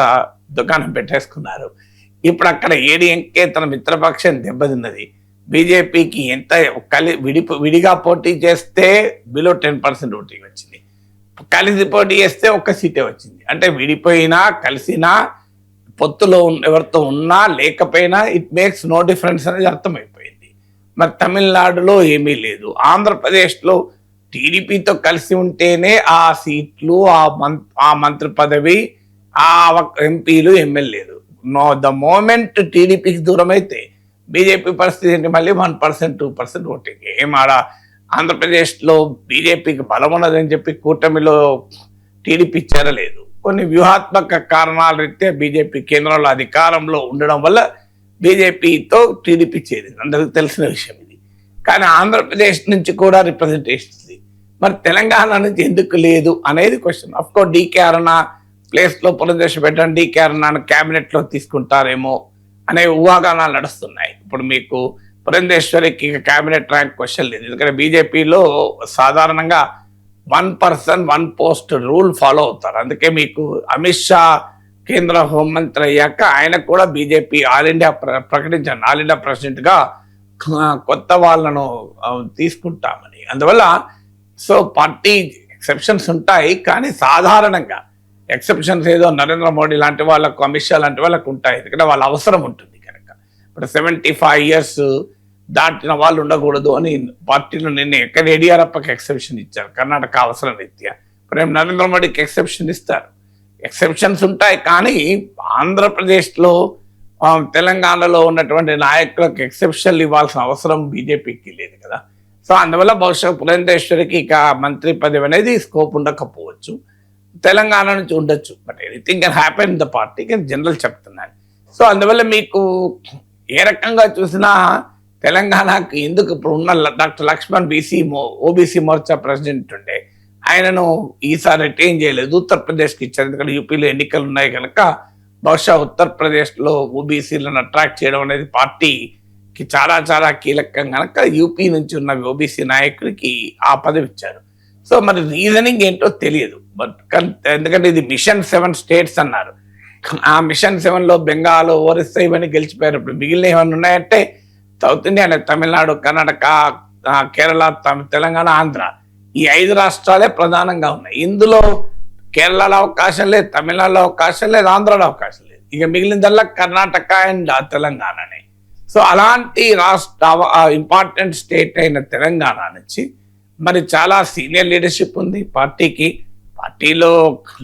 దుకాణం పెట్టేసుకున్నారు. ఇప్పుడు అక్కడ ఏడీఎంకే తన మిత్రపక్షం దెబ్బతిన్నది. బీజేపీకి ఎంత విడిగా పోటీ చేస్తే బిలో 10% ఓటింగ్ వచ్చింది, కలిసి పోటీ చేస్తే 1 సీటే వచ్చింది. అంటే విడిపోయినా కలిసినా పొత్తులో ఎవరితో ఉన్నా లేకపోయినా ఇట్ మేక్స్ నో డిఫరెన్స్ అనేది అర్థమైపోయింది. మరి తమిళనాడులో ఏమీ లేదు. ఆంధ్రప్రదేశ్లో టీడీపీతో కలిసి ఉంటేనే ఆ సీట్లు, ఆ మంత్రి పదవి, ఆ ఎంపీలు, ఎమ్మెల్యేలు. ద మోమెంట్ టీడీపీకి దూరం అయితే బీజేపీ పరిస్థితి ఏంటి? మళ్ళీ 1%, 2% ఓటింగ్. ఆడ ఆంధ్రప్రదేశ్లో బీజేపీకి బలం ఉన్నదని చెప్పి కూటమిలో టీడీపీ చేరలేదు. కొన్ని వ్యూహాత్మక కారణాల రీత్యా బీజేపీ కేంద్రంలో అధికారంలో ఉండడం వల్ల బీజేపీతో టీడీపీ చేరింది, అందరికీ తెలిసిన విషయం ఇది. కానీ ఆంధ్రప్రదేశ్ నుంచి కూడా రిప్రజెంటేషన్ ఉంది. మరి తెలంగాణ నుంచి ఎందుకు లేదు అనేది క్వశ్చన్. అఫ్కోర్స్ డీకే అరుణ ప్లేస్లో పునర్దశ పెట్టడం, డీకే అరుణను క్యాబినెట్లో తీసుకుంటారేమో అనే ఊహాగానాలు నడుస్తున్నాయి. ఇప్పుడు మీకు పురంధేశ్వరికి క్యాబినెట్ ర్యాంక్ క్వశ్చన్ లేదు, ఎందుకంటే బీజేపీలో సాధారణంగా 1 person 1 post రూల్ ఫాలో అవుతారు. అందుకే మీకు అమిత్ షా కేంద్ర హోంమంత్రి అయ్యాక ఆయనకు కూడా బీజేపీ ఆల్ ఇండియా ప్రకటించాను, ఆల్ ఇండియా ప్రెసిడెంట్గా కొత్త వాళ్ళను తీసుకుంటామని. అందువల్ల పార్టీ ఎక్సెప్షన్స్ ఉంటాయి, కానీ సాధారణంగా ఎక్సెప్షన్స్ ఏదో నరేంద్ర మోడీ లాంటి వాళ్ళకు, అమిత్ షా లాంటి వాళ్ళకు ఉంటాయి, ఎందుకంటే వాళ్ళ అవసరం ఉంటుంది కనుక. ఇప్పుడు 75 years దాటిన వాళ్ళు ఉండకూడదు అని పార్టీలో నిన్న ఎక్కడ యడియూరప్పకి ఎక్సెప్షన్ ఇచ్చారు, కర్ణాటక అవసరం రీత్యా. ఇప్పుడు నరేంద్ర మోడీకి ఎక్సెప్షన్ ఇస్తారు. ఎక్సెప్షన్స్ ఉంటాయి, కానీ ఆంధ్రప్రదేశ్లో తెలంగాణలో ఉన్నటువంటి నాయకులకు ఎక్సెప్షన్లు ఇవ్వాల్సిన అవసరం బీజేపీకి లేదు కదా. సో అందువల్ల బహుశా పురంధేశ్వరికి ఇక మంత్రి పదవి అనేది స్కోప్ ఉండకపోవచ్చు, తెలంగాణ నుంచి ఉండొచ్చు. But anything can happen in the party, కానీ జనరల్ చెప్తున్నాను. సో అందువల్ల మీకు ఏ రకంగా చూసినా తెలంగాణకు ఎందుకు ఇప్పుడు ఉన్న doctor Lakshman OBC Morcha president ఉండే, ఆయనను ఈసారి రిటైన్ చేయలేదు, ఉత్తరప్రదేశ్కి ఇచ్చారు. ఎందుకంటే యూపీలో ఎన్నికలు ఉన్నాయి కనుక బహుశా ఉత్తరప్రదేశ్లో ఓబీసీలను అట్రాక్ట్ చేయడం అనేది పార్టీకి చాలా చాలా కీలకం కనుక యూపీ నుంచి ఉన్న ఓబీసీ నాయకుడికి ఆ పదవి ఇచ్చారు. సో మరి రీజనింగ్ ఏంటో తెలియదు. బట్ ఎందుకంటే ఇది మిషన్ 7 states అన్నారు. ఆ మిషన్ 7లో బెంగాల్, ఒరిస్సా ఇవన్నీ గెలిచిపోయారు. ఇప్పుడు మిగిలిన ఏమైనా ఉన్నాయంటే సౌత్ ఇండియా, తమిళనాడు, కర్ణాటక, కేరళ, తెలంగాణ, ఆంధ్ర, ఈ 5 రాష్ట్రాలే ప్రధానంగా ఉన్నాయి. ఇందులో కేరళలో అవకాశం లేదు, తమిళనాడులో అవకాశం లేదు, ఆంధ్రాలో అవకాశం లేదు. ఇక మిగిలినదల్లా కర్ణాటక అండ్ తెలంగాణనే. సో అలాంటి రాష్ట్ర ఇంపార్టెంట్ స్టేట్ అయిన తెలంగాణ నుంచి మరి చాలా సీనియర్ లీడర్షిప్ ఉంది పార్టీకి. పార్టీలో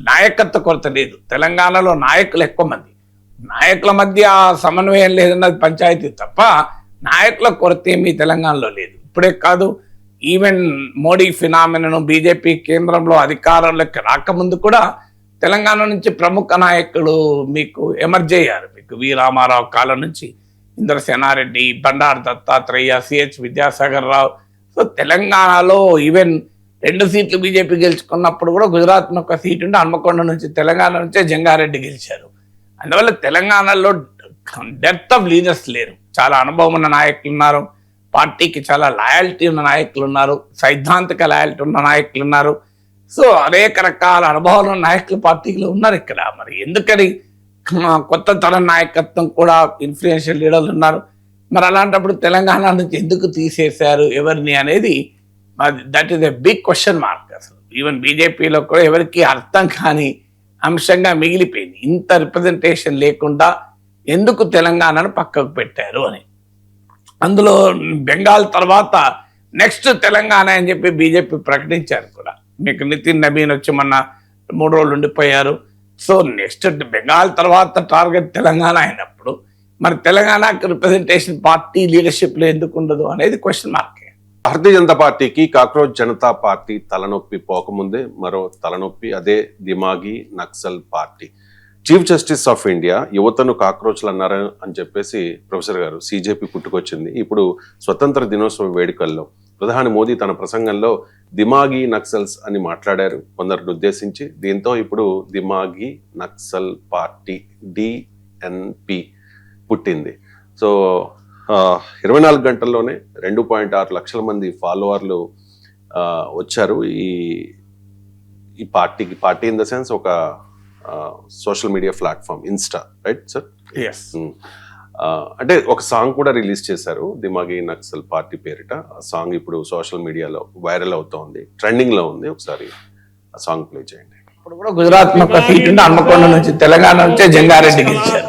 నాయకత్వ కొరత లేదు. తెలంగాణలో నాయకులు ఎక్కువ మంది, నాయకుల మధ్య సమన్వయం లేదన్నది పంచాయతీ తప్ప నాయకుల కొరత ఏమీ తెలంగాణలో లేదు. ఇప్పుడే కాదు, ఈవెన్ మోడీ ఫినామినను బీజేపీ కేంద్రంలో అధికారంలోకి రాకముందు కూడా తెలంగాణ నుంచి ప్రముఖ నాయకులు మీకు ఎమర్జ్ అయ్యారు. మీకు వి రామారావు కాలం నుంచి ఇంద్రసేనారెడ్డి, బండారు దత్తాత్రేయ, సిహెచ్ విద్యాసాగర్ రావు. సో తెలంగాణలో ఈవెన్ 2 సీట్లు బీజేపీ గెలుచుకున్నప్పుడు కూడా గుజరాత్ ఒక సీట్ ఉంటే హన్మకొండ నుంచి, తెలంగాణ నుంచే జంగారెడ్డి గెలిచారు. అందువల్ల తెలంగాణలో డెప్త్ ఆఫ్ లీడర్స్ లేరు. చాలా అనుభవం ఉన్న నాయకులు ఉన్నారు, పార్టీకి చాలా లాయల్టీ ఉన్న నాయకులు ఉన్నారు, సైద్ధాంతిక లాయల్టీ ఉన్న నాయకులు ఉన్నారు. సో అనేక రకాల అనుభవాలు ఉన్న నాయకులు పార్టీలో ఉన్నారు ఇక్కడ. మరి ఎందుకని కొత్త తరం నాయకత్వం కూడా ఇన్ఫ్లుయెన్షియల్ లీడర్లు ఉన్నారు. మరి అలాంటప్పుడు తెలంగాణ నుంచి ఎందుకు తీసేశారు ఎవరిని అనేది that is a big question mark. అసలు ఈవెన్ బీజేపీలో కూడా ఎవరికి అర్థం కాని అంశంగా మిగిలిపోయింది. ఇంత రిప్రజెంటేషన్ లేకుండా ఎందుకు తెలంగాణను పక్కకు పెట్టారు అని. అందులో బెంగాల్ తర్వాత నెక్స్ట్ తెలంగాణ అని చెప్పి బీజేపీ ప్రకటించారు కూడా. మీకు నితిన్ నబీన్ వచ్చి మొన్న 3 రోజులు ఉండిపోయారు. సో నెక్స్ట్ బెంగాల్ తర్వాత టార్గెట్ తెలంగాణ అయినప్పుడు మరి తెలంగాణకు రిప్రజెంటేషన్ పార్టీ లీడర్షిప్లో ఎందుకు ఉండదు అనేది క్వశ్చన్ మార్క్. భారతీయ జనతా పార్టీకి కాక్రోచ్ జనతా పార్టీ తలనొప్పి పోకముందే మరో తలనొప్పి, అదే దిమాగి Naxal party. Chief justice of India యువతను కాక్రోచ్లు అన్నారు అని చెప్పేసి ప్రొఫెసర్ గారు సిజేపీ పుట్టుకొచ్చింది. ఇప్పుడు స్వతంత్ర దినోత్సవ వేడుకల్లో ప్రధాని మోదీ తన ప్రసంగంలో దిమాగి నక్సల్స్ అని మాట్లాడారు కొందరిని ఉద్దేశించి. దీంతో ఇప్పుడు దిమాగి నక్సల్ పార్టీ డిఎన్పి పుట్టింది. సో 24 గంటల్లోనే 2.6 లక్షల మంది ఫాలోవర్లు వచ్చారు ఈ పార్టీకి. పార్టీ ఇన్ ద సెన్స్ ఒక social media platform, Insta, right sir? Yes. అంటే ఒక సాంగ్ కూడా రిలీజ్ చేశారు దిమాగి నక్సల్ పార్టీ పేరిట. ఆ సాంగ్ ఇప్పుడు సోషల్ మీడియాలో వైరల్ అవుతోంది, ట్రెండింగ్ లో ఉంది. ఒకసారి ఆ సాంగ్ ప్లే చేయండి. ఇప్పుడు కూడా గుజరాత్ ఒక సీట్ ఉంటే హన్మకొండ నుంచి, తెలంగాణ నుంచే జంగారెడ్డి గెలిచారు.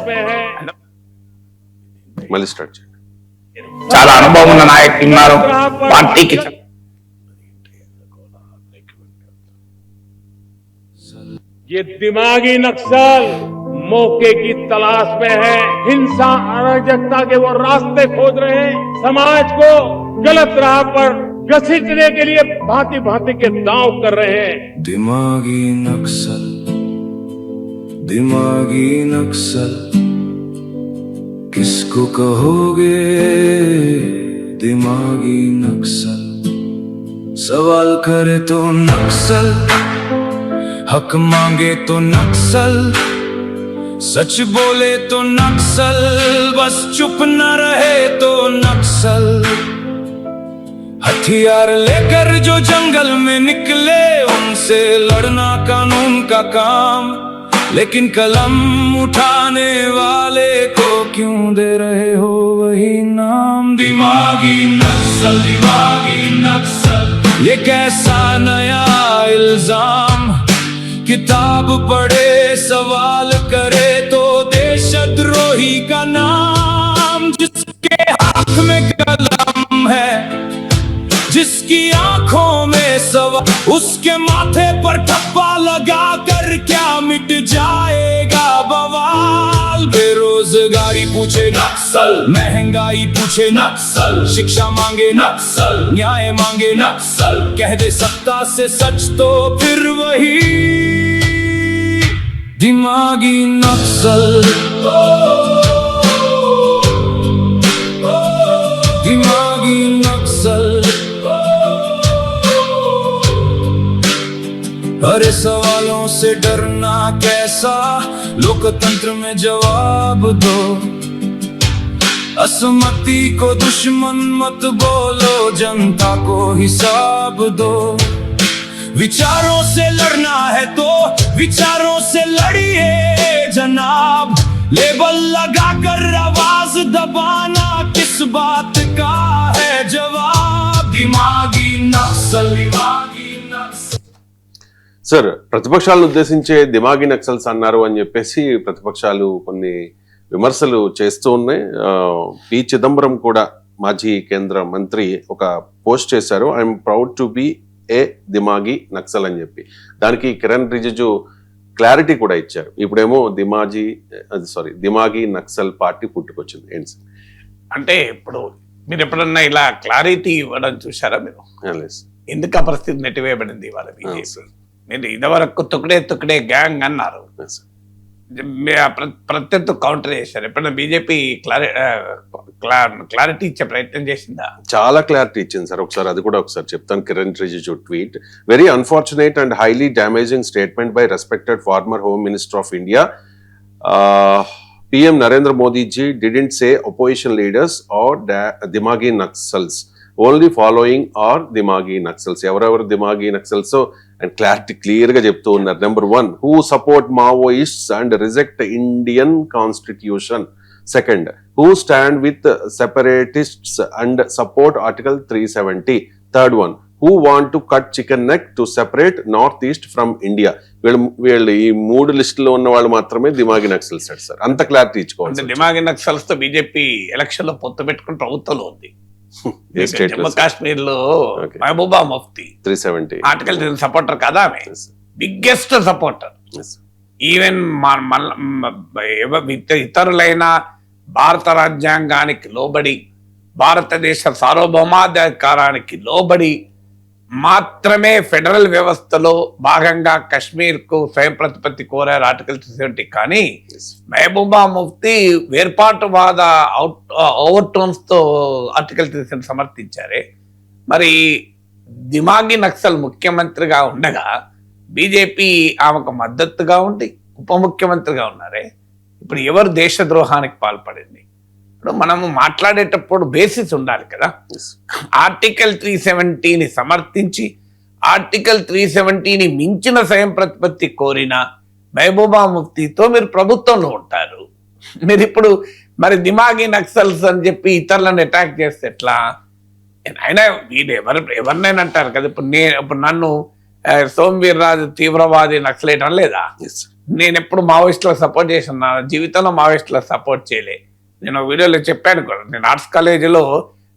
మళ్ళీ స్టార్ట్ చేయండి. చాలా అనుభవం ఉన్న నాయకులు ఉన్నారు పార్టీకి. ये दिमागी नक्सल मौके की तलाश में है, हिंसा अराजकता के वो रास्ते खोज रहे हैं, समाज को गलत राह पर घसीटने के लिए भांति भांति के दांव कर रहे हैं। दिमागी नक्सल, दिमागी नक्सल किसको कहोगे? दिमागी नक्सल सवाल करे तो नक्सल, हक मांगे तो नक्सल, सच बोले तो नक्सल, बस चुप न रहे तो नक्सल। हथियार लेकर जो जंगल में निकले उनसे लड़ना कानून का काम, लेकिन कलम उठाने वाले को क्यों दे रहे हो वही नाम? दिमागी नक्सल, दिमागी नक्सल ये कैसा नया इल्जाम? किताब पढ़े सवाल करे तो देशद्रोही का नाम। जिसके हाथ में कलम है, जिसकी आंखों में सवाल, उसके माथे पर ठप्पा लगा कर क्या मिट जाएगा बवाल? बेरोजगारी पूछे नक्सल, महंगाई पूछे नक्सल, शिक्षा मांगे नक्सल, न्याय मांगे नक्सल, कह दे सत्ता से सच तो फिर वही दिमागी नक्सल। दिमागी नक्सल अरे सवालों से डरना कैसा, लोकतंत्र में जवाब दो। असमति को दुश्मन मत बोलो, जनता को हिसाब दो। विचारों से लड़ना है तो विचारों से लड़िए जनाब, लेबल लगाकर आवाज दबाना किस बात का है जवाब? दिमागी नक्सल, दिमागी नक्सल। సార్, ప్రతిపక్షాలను ఉద్దేశించే దిమాగి నక్సల్స్ అన్నారు అని చెప్పేసి ప్రతిపక్షాలు కొన్ని విమర్శలు చేస్తూ ఉన్నాయి. పి చిదంబరం కూడా మాజీ కేంద్ర మంత్రి ఒక పోస్ట్ చేశారు, ఐఎమ్ ప్రౌడ్ టు బి ఏ దిమాగి నక్సల్ అని చెప్పి. దానికి కిరణ్ రిజిజు క్లారిటీ కూడా ఇచ్చారు. ఇప్పుడేమో దిమాగి నక్సల్ పార్టీ పుట్టుకొచ్చింది. ఏంటి సార్? అంటే ఇప్పుడు మీరు ఎప్పుడన్నా ఇలా క్లారిటీ ఇవ్వడం చూసారా మీరు? ఎందుకు ఆ పరిస్థితి నెట్టివేయబడింది ఇవాళ బీజేపీ? మీరు ఇదివరకు తుకడే తుకడే గ్యాంగ్ అన్నారు, ప్రత్యర్థి కౌంటర్ చేశారు. ఎప్పుడైనా బీజేపీ క్లారిటీ ఇచ్చే ప్రయత్నం చేసిందా? చాలా క్లారిటీ ఇచ్చింది సార్. ఒకసారి అది కూడా ఒకసారి చెప్తాను. Kiran Rijiju tweet: very unfortunate and highly damaging statement by respected former home minister of India. PM Narendra Modi ji didn't say opposition leaders or Dimagi Naxals. Only following are Dimagi Naxals. ఎవరెవరు Dimagi Naxals? So, and clarity clear గా చెప్తూ ఉన్నారు. Number 1, who support Maoists and reject Indian Constitution. Second, who stand with separatists and support Article 370. Third one, who want to cut chicken neck to separate Northeast from India. వీళ్ళు ఈ 3 లిస్టులో ఉన్న వాళ్ళు మాత్రమే దిమాగి Naxals sir. అంత క్లారిటీ ఇచ్చుకోవాలి. దిమాగి నక్సల్స్ తో BJP election లో పొత్తు పెట్టుకుని ప్రభుత్వంలో ఉంది. జమ్మూ కాశ్మీర్ లో మహబూబా ముఫ్తీ 370 ఆర్టికల్ సపోర్టర్ కదా, ఆమె బిగ్గెస్ట్ సపోర్టర్. ఈవెన్ ఇతరులైన భారత రాజ్యాంగానికి లోబడి, భారతదేశ సార్వభౌమాధికారానికి లోబడి మాత్రమే ఫెడరల్ వ్యవస్థలో భాగంగా కశ్మీర్ కు స్వయం ప్రతిపత్తి కోరారు ఆర్టికల్ 370. కానీ మహబూబా ముఫ్తీ వేర్పాటువాద ఓవర్ టోన్స్ తో ఆర్టికల్ 370 సమర్థించారే. మరి దిమాగి నక్సల్ ముఖ్యమంత్రిగా ఉండగా బీజేపీ ఆమెకు మద్దతుగా ఉండి ఉప ముఖ్యమంత్రిగా ఉన్నారే. ఇప్పుడు ఎవరు దేశద్రోహానికి పాల్పడింది? ఇప్పుడు మనము మాట్లాడేటప్పుడు బేసిస్ ఉండాలి కదా. ఆర్టికల్ 370ని సమర్థించి ఆర్టికల్ 370ని మించిన స్వయం ప్రతిపత్తి కోరిన మహబూబా ముఫ్తీతో మీరు ప్రభుత్వంలో ఉంటారు. మీరు ఇప్పుడు మరి దిమాగి నక్సల్స్ అని చెప్పి ఇతరులను అటాక్ చేస్తే ఎట్లా? అయినా వీళ్ళు ఎవరినైనా అంటారు కదా. ఇప్పుడు నన్ను సోమవీర్ రాజు తీవ్రవాది నక్సలైట్ అని లేదా? నేను ఎప్పుడు మావోయిస్టులకు సపోర్ట్ చేసిన, నా జీవితంలో మావోయిస్టులకు సపోర్ట్ చేయలే. నేను వీడియోలో చెప్పాను కూడా, నేను ఆర్ట్స్ కాలేజీలో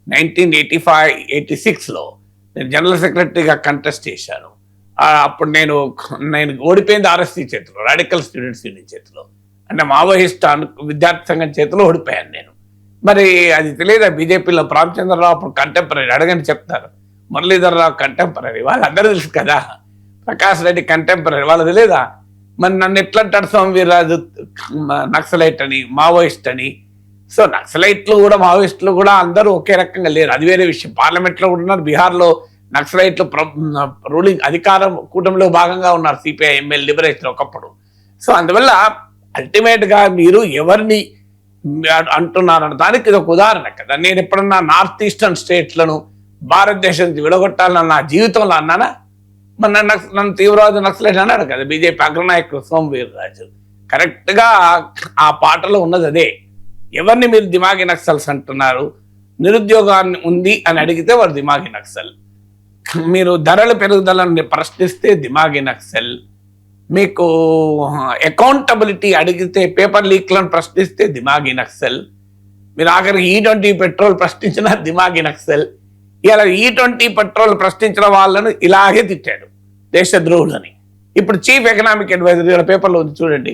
1985-86లో నేను జనరల్ సెక్రటరీగా కంటెస్ట్ చేశాను. అప్పుడు నేను ఓడిపోయింది RSC చేతిలో, రాడికల్ స్టూడెంట్స్ యూనియన్ చేతిలో, అంటే మావోయిస్ట్ విద్యార్థి సంఘం చేతిలో ఓడిపోయాను నేను. మరి అది తెలియదా బీజేపీలో? రామచంద్రరావు అప్పుడు కంటెంపరీ, అడగని చెప్తారు. మురళీధర్ రావు కంటెంపరీ, వాళ్ళందరూ తెలుసు కదా. ప్రకాష్ రెడ్డి కంటెంపరీ, వాళ్ళు తెలియదా? మరి నన్ను ఎట్లా అంటాడు సోమవీర్రాజు నక్సలైట్ అని, మావోయిస్ట్ అని? సో నక్సలైట్లు కూడా మావోయిస్టులు కూడా అందరూ ఒకే రకంగా లేరు, అది వేరే విషయం. పార్లమెంట్లో కూడా ఉన్నారు. బీహార్లో నక్సలైట్లు రూలింగ్ అధికారం కూటమిలో భాగంగా ఉన్నారు, CPI ML లిబరేషన్ ఒకప్పుడు. సో అందువల్ల అల్టిమేట్ గా మీరు ఎవరిని అంటున్నారన్న దానికి ఇది ఒక ఉదాహరణ కదా. నేను ఎప్పుడన్నా నార్త్ ఈస్టర్న్ స్టేట్లను భారతదేశం విడగొట్టాలని నా జీవితంలో అన్నానా? మరి నన్ను తీవ్రవాద నక్సలైట్ అన్నాడు కదా బీజేపీ అగ్రనాయకుడు సోమవీర్ రాజు. కరెక్ట్ గా ఆ పాటలో ఉన్నది అదే. ఎవరిని మీరు దిమాగి నక్సల్స్ అంటున్నారు? నిరుద్యోగాన్ని ఉంది అని అడిగితే వారు దిమాగి నక్సల్. మీరు ధరల పెరుగుదలను ప్రశ్నిస్తే దిమాగి నక్సల్. మీకు అకౌంటబిలిటీ అడిగితే, పేపర్ లీక్లను ప్రశ్నిస్తే దిమాగి నక్సల్. మీరు ఆఖరికి E20 పెట్రోల్ ప్రశ్నించిన దిమాగి నక్సల్. ఇలా E20 పెట్రోల్ ప్రశ్నించిన వాళ్ళను ఇలాగే తిట్టాడు, దేశద్రోహులని. ఇప్పుడు చీఫ్ ఎకనామిక్ అడ్వైజర్ ఇలా పేపర్లో ఉంది చూడండి,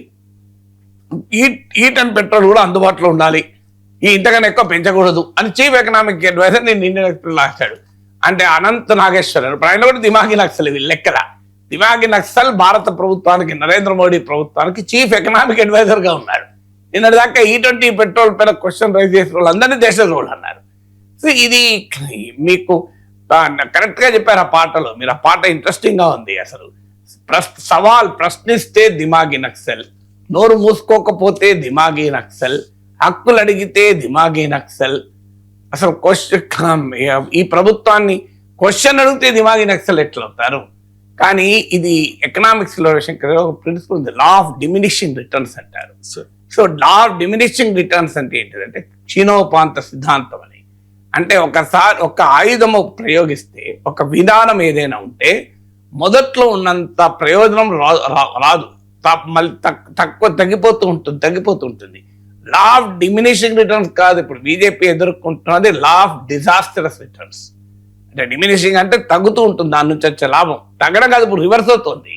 E10 పెట్రోల్ కూడా అందుబాటులో ఉండాలి, ఇంతకన్నా ఎక్కువ పెంచకూడదు అని చీఫ్ ఎకనామిక్ అడ్వైజర్ నేను ఇండియన్ ఎక్స్ప్రెస్ రాశాడు. అంటే అనంత్ నాగేశ్వరరావు, ఇప్పుడు ఆయన కూడా దిమాగి నక్సల్. వీళ్ళు లెక్కల దిమాగి నక్సల్ భారత ప్రభుత్వానికి, నరేంద్ర మోడీ ప్రభుత్వానికి చీఫ్ ఎకనామిక్ అడ్వైజర్ గా ఉన్నాడు. నిన్నటి దాకా E20 పెట్రోల్ పైన క్వశ్చన్ రైజ్ చేసిన వాళ్ళందరినీ దేశద్రోహులు అన్నారు. సో ఇది మీకు కరెక్ట్ గా చెప్పారు ఆ పాటలో. మీరు ఆ పాట ఇంట్రెస్టింగ్ గా ఉంది. అసలు సవాల్ ప్రశ్నిస్తే దిమాగి నక్సల్, నోరు మూసుకోకపోతే దిమాగి నక్సల్, హక్కులు అడిగితే దిమాగి నక్సల్. అసలు ఈ ప్రభుత్వాన్ని క్వశ్చన్ అడిగితే దిమాగి నక్సల్ ఎట్లా అవుతారు? కానీ ఇది ఎకనామిక్స్ లో ఒక ప్రిన్సిపల్ ఉంది, లా ఆఫ్ డిమినిషింగ్ రిటర్న్స్ అంటారు. So law of diminishing returns అంటే ఏంటంటే క్షీణోపాంత సిద్ధాంతం అని. అంటే ఒకసారి ఒక ఆయుధము ప్రయోగిస్తే, ఒక విధానం ఏదైనా ఉంటే మొదట్లో ఉన్నంత ప్రయోజనం రాదు, మళ్ళీ తక్కువ తగ్గిపోతూ ఉంటుంది. లా ఆఫ్ డిమినిషింగ్ రిటర్న్స్ కాదు ఇప్పుడు బీజేపీ ఎదుర్కొంటున్నది, లా ఆఫ్ డిజాస్టరస్ రిటర్న్స్. అంటే డిమినిషింగ్ అంటే తగ్గుతూ ఉంటుంది, దాని నుంచి వచ్చే లాభం తగ్గడం కాదు, ఇప్పుడు రివర్స్ అవుతుంది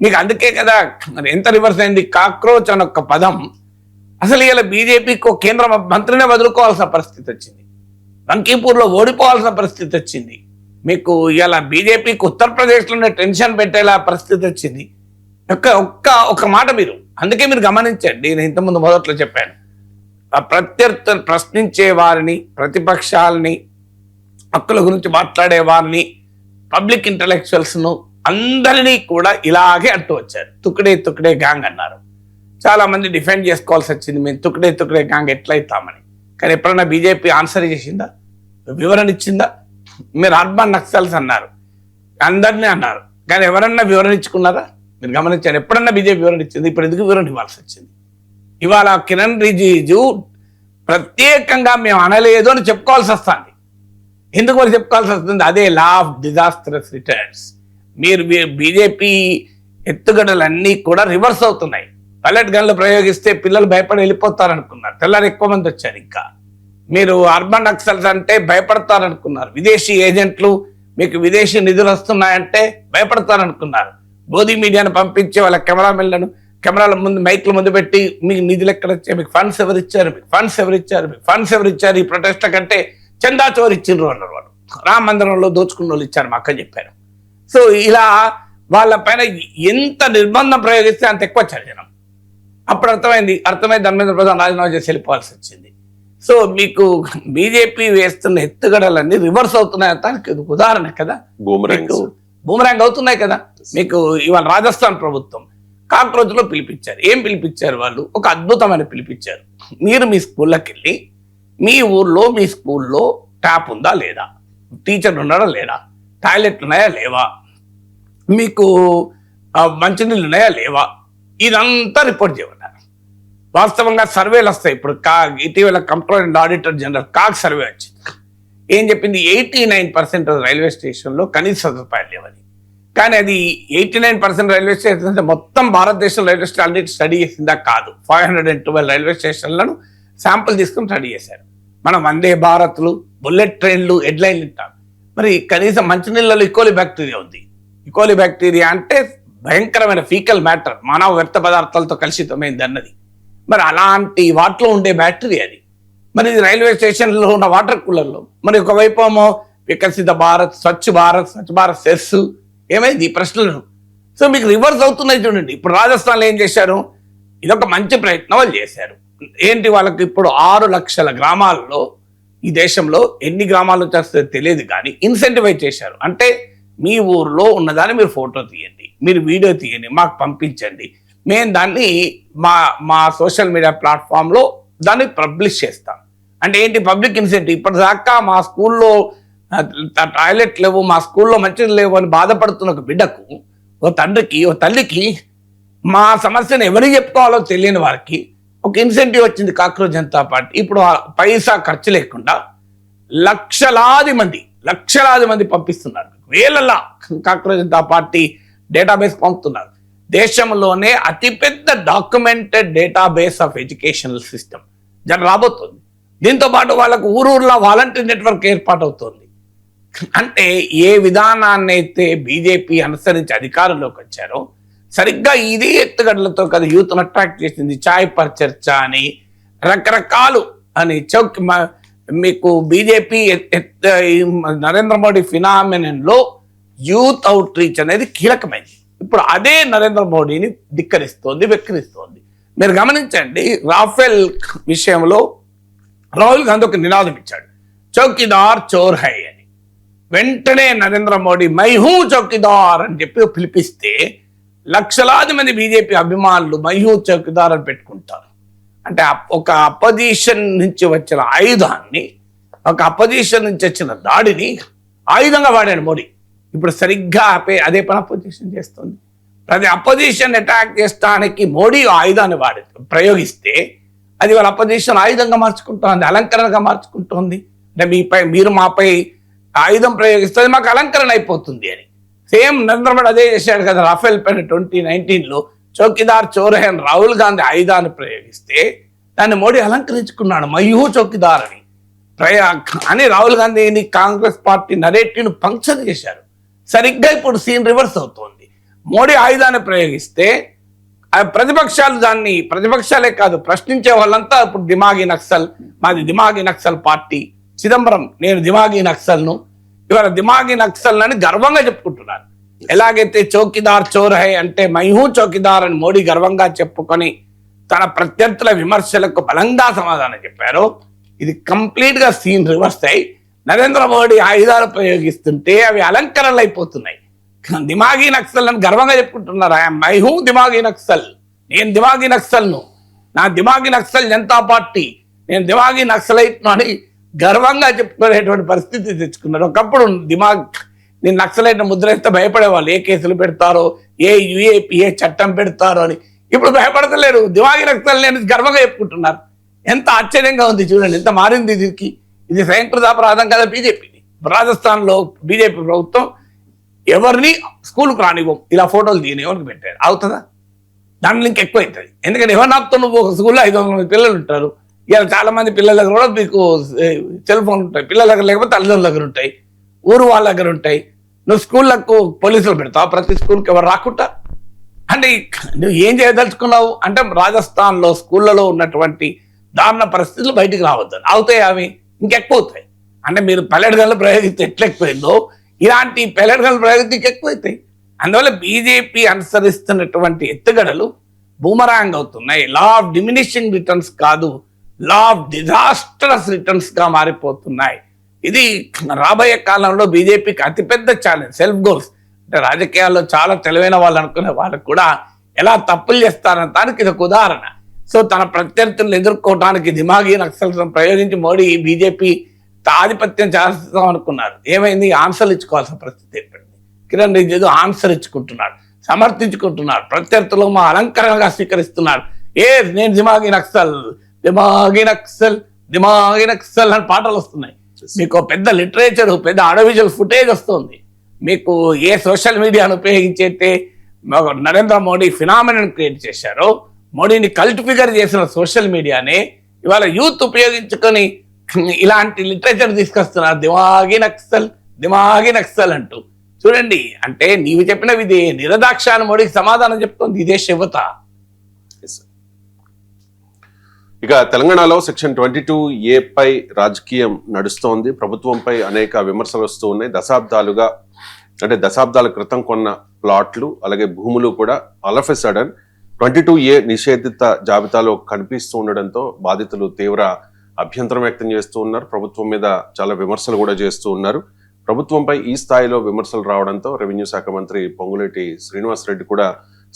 మీకు. అందుకే కదా మరి ఎంత రివర్స్ అయింది. కాక్రోచ్ అనే ఒక పదం అసలు ఇలా బీజేపీకి కేంద్ర మంత్రినే వదులుకోవాల్సిన పరిస్థితి వచ్చింది, లంకీపూర్లో ఓడిపోవాల్సిన పరిస్థితి వచ్చింది. మీకు ఇలా బీజేపీకి ఉత్తరప్రదేశ్లోనే టెన్షన్ పెట్టేలా పరిస్థితి వచ్చింది. ఒక మాట మీరు అందుకే మీరు గమనించండి, నేను ఇంతకుముందు మొదట్లో చెప్పాను, ఆ ప్రత్యర్థులు ప్రశ్నించే వారిని, ప్రతిపక్షాలని, హక్కుల గురించి మాట్లాడే వారిని, పబ్లిక్ ఇంటలెక్చువల్స్ను అందరినీ కూడా ఇలాగే అంటూ వచ్చారు. తుక్డే తుక్డే గ్యాంగ్ అన్నారు. చాలా మంది డిఫెండ్ చేసుకోవాల్సి వచ్చింది, మేము తుక్డే తుక్డే గ్యాంగ్ ఎట్లయితామని. కానీ ఎప్పుడన్నా బీజేపీ ఆన్సర్ చేసిందా, వివరణ ఇచ్చిందా? మీరు అర్బన్ నక్సల్స్ అన్నారు, అందరినీ అన్నారు, కానీ ఎవరన్నా వివరణ ఇచ్చుకున్నారా? మీరు గమనించారు, ఎప్పుడన్నా బీజేపీ వివరణ ఇచ్చింది? ఇప్పుడు ఎందుకు వివరణ ఇవ్వాల్సి వచ్చింది? ఇవాళ కిరణ్ రిజిజు ప్రత్యేకంగా మేము అనలేదు అని చెప్పుకోవాల్సి వస్తుంది. ఎందుకు మరి చెప్పుకోవాల్సి వస్తుంది? అదే లా ఆఫ్ డిజాస్టరస్ రిటర్న్స్. మీరు బీజేపీ ఎత్తుగడలన్నీ కూడా రివర్స్ అవుతున్నాయి. పల్లెట్ గన్లు ప్రయోగిస్తే పిల్లలు భయపడి వెళ్ళిపోతారనుకున్నారు, తెల్లారి ఎక్కువ మంది వచ్చారు. ఇంకా మీరు అర్బన్ నక్సల్స్ అంటే భయపడతారనుకున్నారు. విదేశీ ఏజెంట్లు మీకు విదేశీ నిధులు వస్తున్నాయంటే భయపడతారనుకున్నారు. మోదీ మీడియాను పంపించి వాళ్ళ కెమెరాల ముందు మైక్ల ముందు పెట్టి మీకు నిధులు ఎక్కడ వచ్చాయి, మీకు ఫండ్స్ ఎవరు ఇచ్చారు, మీకు ఫండ్స్ ఎవరు ఇచ్చారు, మీకు ఫండ్స్ ఎవరు ఇచ్చారు, ఈ ప్రొటెస్ట్ల కంటే చందా చోరు ఇచ్చిండ్రు అన్నారు. వాళ్ళు రామ మందిరంలో దోచుకున్న వాళ్ళు ఇచ్చారు మా అక్క చెప్పారు. సో ఇలా వాళ్ళ పైన ఎంత నిర్బంధం ప్రయోగిస్తే అంత ఎక్కువ వచ్చారు జనం. అప్పుడు అర్థమైంది ధర్మేంద్ర ప్రధాన్ రాజీనామా చేసి వెళ్ళిపోవాల్సి వచ్చింది. సో మీకు బీజేపీ వేస్తున్న ఎత్తుగడలన్నీ రివర్స్ అవుతున్నాయి. దానికి ఉదాహరణ కదా, బూమరాంగ్ అవుతున్నాయి కదా. మీకు ఇవాళ రాజస్థాన్ ప్రభుత్వం కాక్రోచ్లో పిలిపించారు. ఏం పిలిపించారు వాళ్ళు? ఒక అద్భుతమైన పిలిపించారు. మీరు మీ స్కూల్లోకి వెళ్ళి మీ ఊర్లో మీ స్కూల్లో ట్యాప్ ఉందా లేదా, టీచర్లు ఉన్నాడా లేడా, టాయిలెట్లు ఉన్నాయా లేవా, మీకు మంచినీళ్ళు ఉన్నాయా లేవా, ఇదంతా రిపోర్ట్ చేయమన్నారు. వాస్తవంగా సర్వేలు వస్తాయి. ఇప్పుడు ఇటీవల controller and auditor general CAG survey వచ్చింది. ఏం చెప్పింది? 89% రైల్వే స్టేషన్లో కనీస సదుపాయాలు లేవని. కానీ అది 89% రైల్వే స్టేషన్ అంటే మొత్తం భారతదేశం రైల్వే స్టేషన్ అన్నిటి స్టడీ చేసిందా? కాదు. 512 రైల్వే స్టేషన్లను శాంపుల్ తీసుకుని స్టడీ చేశారు. మనం వందే భారత్లు, బుల్లెట్ ట్రైన్లు, హెడ్లైన్లు ఇస్తాం. మరి కనీసం మంచినీళ్ళలో ఈకోలి బ్యాక్టీరియా ఉంది. ఈకోలి బ్యాక్టీరియా అంటే భయంకరమైన ఫీకల్ మ్యాటర్, మానవ వ్యర్థ పదార్థాలతో కలుషితమైంది అన్నది. మరి అలాంటి వాటిలో ఉండే బ్యాక్టీరియా అది. మరి ఇది రైల్వే స్టేషన్లో ఉన్న వాటర్ కూలర్లో. మరి ఒకవైపు ఏమో వికసిత భారత్, స్వచ్ఛ భారత్ సెస్, ఏమైంది ఈ ప్రశ్నలు? సో మీకు రివర్స్ అవుతున్నాయి చూడండి. ఇప్పుడు రాజస్థాన్లో ఏం చేశారు? ఇదొక మంచి ప్రయత్నం వాళ్ళు చేశారు. ఏంటి, వాళ్ళకి ఇప్పుడు 6 లక్షల గ్రామాల్లో, ఈ దేశంలో ఎన్ని గ్రామాలు చేస్తే తెలియదు కానీ ఇన్సెంటివైజ్ చేశారు. అంటే మీ ఊర్లో ఉన్నదాన్ని మీరు ఫోటో తీయండి, మీరు వీడియో తీయండి, మాకు పంపించండి, మేము దాన్ని మా సోషల్ మీడియా ప్లాట్ఫామ్లో దాన్ని పబ్లిష్ చేస్తాం. అంటే ఏంటి? Public incentive. ఇప్పటిదాకా మా స్కూల్లో టాయిలెట్ లేవు, మా స్కూల్లో మంచిగా లేవు అని బాధపడుతున్న ఒక బిడ్డకు, ఓ తండ్రికి, ఓ తల్లికి మా సమస్యను ఎవరికి చెప్పుకోవాలో తెలియని వారికి ఒక ఇన్సెంటివ్ వచ్చింది కాక్రోచ్ జనతా పార్టీ. ఇప్పుడు పైసా ఖర్చు లేకుండా లక్షలాది మంది పంపిస్తున్నారు. వేలలా కాక్రోచ్ జనతా పార్టీ డేటాబేస్ పంపుతున్నారు. దేశంలోనే అతిపెద్ద documented database of educational system రాబోతుంది. దీంతో పాటు వాళ్ళకు ఊరూర్లో వాలంటీర్ నెట్వర్క్ ఏర్పాటు అవుతుంది. అంటే ఏ విధానాన్ని అయితే బీజేపీ అనుసరించి అధికారంలోకి వచ్చారో సరిగ్గా ఇదే ఎత్తుగడలతో కదా యూత్ను అట్రాక్ట్ చేసింది. చాయ్ పర్ చర్చ అని రకరకాలు అని మీకు బీజేపీ నరేంద్ర మోడీ ఫినామినన్లో యూత్ అవుట్ రీచ్ అనేది కీలకమైంది. ఇప్పుడు అదే నరేంద్ర మోడీని వెక్కిరిస్తోంది. మీరు గమనించండి, రాఫెల్ విషయంలో రాహుల్ గాంధీ ఒక నినాదం ఇచ్చాడు, చౌకీదార్ చోర్ హై అని. వెంటనే నరేంద్ర మోడీ మై హూ చౌకీదార్ అని చెప్పి పిలిపిస్తే లక్షలాది మంది బీజేపీ అభిమానులు మై హూ చౌకీదార్ అని పెట్టుకుంటారు. అంటే ఒక అపోజిషన్ నుంచి వచ్చిన ఆయుధాన్ని, ఒక అపోజిషన్ నుంచి వచ్చిన దాడిని ఆయుధంగా వాడాడు మోడీ. ఇప్పుడు సరిగ్గా అదే పని అపోజిషన్ చేస్తుంది. ప్రతి అపోజిషన్ అటాక్ చేస్తానికి మోడీ ఆయుధాన్ని ప్రయోగిస్తే అది వాళ్ళ అపోజిషన్ ఆయుధంగా మార్చుకుంటోంది, అలంకరణగా మార్చుకుంటోంది. అంటే మీరు మాపై ఆయుధం ప్రయోగిస్తే మాకు అలంకరణ అయిపోతుంది అని. సేమ్ నరేంద్ర మోడీ అదే చేశాడు కదా రాఫెల్ పైన 2019లో. చౌకీదార్ చోర్ హై అని రాహుల్ గాంధీ ఆయుధాన్ని ప్రయోగిస్తే దాన్ని మోడీ అలంకరించుకున్నాడు, మయూహు చౌకీదార్ అని రాహుల్ గాంధీని కాంగ్రెస్ పార్టీ నరేటివ్ను పంక్చర్ చేశారు. సరిగ్గా ఇప్పుడు సీన్ రివర్స్ అవుతోంది. మోడీ ఆయుధాన్ని ప్రయోగిస్తే ప్రతిపక్షాలే కాదు, ప్రశ్నించే వాళ్ళంతా ఇప్పుడు దిమాగి నక్సల్, మాది దిమాగి నక్సల్ పార్టీ, చిదంబరం నేను దిమాగి నక్సల్ను, ఇవాళ దిమాగి నక్సల్ అని గర్వంగా చెప్పుకుంటున్నారు. ఎలాగైతే చౌకీదార్ చోర్ హై అంటే మైహూ చౌకీదార్ అని మోడీ గర్వంగా చెప్పుకొని తన ప్రత్యర్థుల విమర్శలకు బలంగా సమాధానం చెప్పారో, ఇది కంప్లీట్ గా సీన్ రివర్స్ అయి నరేంద్ర మోడీ ఆయుధాలు ప్రయోగిస్తుంటే అవి అలంకరణలు అయిపోతున్నాయి. దిమాగీ నక్సల్ అని గర్వంగా చెప్పుకుంటున్నారు. మైహూ దిమాగీ నక్సల్, నేను దిమాగీ నక్సల్ను, నా దిమాగీ నక్సల్ జనతా పార్టీ, నేను దిమాగీ నక్సలైట్ను అని గర్వంగా చెప్పుకునేటువంటి పరిస్థితి తెచ్చుకున్నారు. ఒకప్పుడు నేను నక్సలైట్ ముద్ర ఇస్తే భయపడేవాళ్ళు, ఏ కేసులు పెడతారో, ఏ యుఏపీ ఏ చట్టం పెడతారో అని. ఇప్పుడు భయపడతలేరు, దిమాగీ నక్సల్ నేను గర్వంగా చెప్పుకుంటున్నారు. ఎంత ఆశ్చర్యంగా ఉంది చూడండి, ఎంత మారింది దీనికి. ఇది స్వయంకృతాపరాధం కదా బీజేపీని. రాజస్థాన్లో బీజేపీ ప్రభుత్వం ఎవరిని స్కూల్కి రానివ్వం, ఇలా ఫోటోలు తీయని ఎవరికి పెట్టారు, అవుతుందా? దాంట్లో ఇంకా ఎక్కువ అవుతుంది. ఎందుకంటే ఎవరిని ఆపుతావు నువ్వు? ఒక స్కూల్లో 500 మంది పిల్లలు ఉంటారు. ఇలా చాలా మంది పిల్లల దగ్గర కూడా మీకు సెల్ ఫోన్ ఉంటాయి, పిల్లల దగ్గర లేకపోతే తల్లిదండ్రుల దగ్గర ఉంటాయి, ఊరు వాళ్ళ దగ్గర ఉంటాయి. నువ్వు స్కూళ్ళకు పోలీసులు పెడతావు, ప్రతి స్కూల్కి ఎవరు రాకుండా? అంటే నువ్వు ఏం చేయదలుచుకున్నావు అంటే రాజస్థాన్లో స్కూళ్ళలో ఉన్నటువంటి దారుణ పరిస్థితులు బయటికి రావద్దని. అవుతాయి అవి ఇంకెక్కువ అవుతాయి. అంటే మీరు పెల్లెడగలు ప్రయోగిస్తే ఎట్లా ఎక్కువైందో ఇలాంటి పెల్లెడగలు ప్రయోగిస్తే ఇంకెక్కువ అవుతాయి. అందువల్ల బీజేపీ అనుసరిస్తున్నటువంటి ఎత్తుగడలు బూమరాంగ్ అవుతున్నాయి. లా ఆఫ్ డిమినిషింగ్ రిటర్న్స్ కాదు, లా ఆఫ్ డిజాస్టరస్ రిటర్న్స్ గా మారిపోతున్నాయి. ఇది రాబోయే కాలంలో బీజేపీకి అతిపెద్ద ఛాలెంజ్. సెల్ఫ్ గోల్స్ అంటే రాజకీయాల్లో చాలా తెలివైన వాళ్ళు అనుకునే వాళ్ళకు కూడా ఎలా తప్పులు చేస్తారన్న దానికి ఇది ఒక ఉదాహరణ. సో తన ప్రత్యర్థులను ఎదుర్కోవడానికి దిమాగీ నక్సల్స్ను ప్రయోగించి మోడీ బీజేపీ ఆధిపత్యం చేస్తాం అనుకున్నారు. ఏమైంది? ఆన్సర్లు ఇచ్చుకోవాల్సిన పరిస్థితి ఏర్పడింది. కిరణ్ రిజిజు ఆన్సర్ ఇచ్చుకుంటున్నాడు, సమర్థించుకుంటున్నాడు, ప్రత్యర్థులు మా అలంకరణగా స్వీకరిస్తున్నాడు. నేను దిమాగీ నక్సల్, దిమాగీ నక్సల్, దిమాగీ నక్సల్ అని పాటలు వస్తున్నాయి. మీకు పెద్ద లిటరేచర్, పెద్ద ఆడియోవిజువల్ ఫుటేజ్ వస్తుంది. మీకు ఏ సోషల్ మీడియాను ఉపయోగించి అయితే నరేంద్ర మోడీ ఫినామినన్ క్రియేట్ చేశారో, మోడీని కల్ట్ ఫిగర్ చేసిన సోషల్ మీడియానే ఇవాళ యూత్ ఉపయోగించుకొని ఇలాంటి లిటరేచర్ తీసుకొస్తున్నారు. దిమాగీ నక్సల్, దిమాగీ నక్సల్ అంటూ. చూడండి, అంటే నీవు చెప్పినవి ఇదే నిరదాక్షాన్ని మోడీకి సమాధానం చెప్తుంది ఇదే శివత. ఇక తెలంగాణలో సెక్షన్ 22A పై రాజకీయం నడుస్తోంది. ప్రభుత్వంపై అనేక విమర్శలు వస్తూ ఉన్నాయి. దశాబ్దాల క్రితం కొన్న ప్లాట్లు అలాగే భూములు కూడా all of a sudden 22A నిషేధిత జాబితాలో కనిపిస్తూ ఉండడంతో బాధితులు తీవ్ర అభ్యంతరం వ్యక్తం చేస్తూ ఉన్నారు. ప్రభుత్వం మీద చాలా విమర్శలు కూడా చేస్తూ ఉన్నారు. ప్రభుత్వంపై ఈ స్థాయిలో విమర్శలు రావడంతో రెవెన్యూ శాఖ మంత్రి పొంగులేటి శ్రీనివాసరెడ్డి కూడా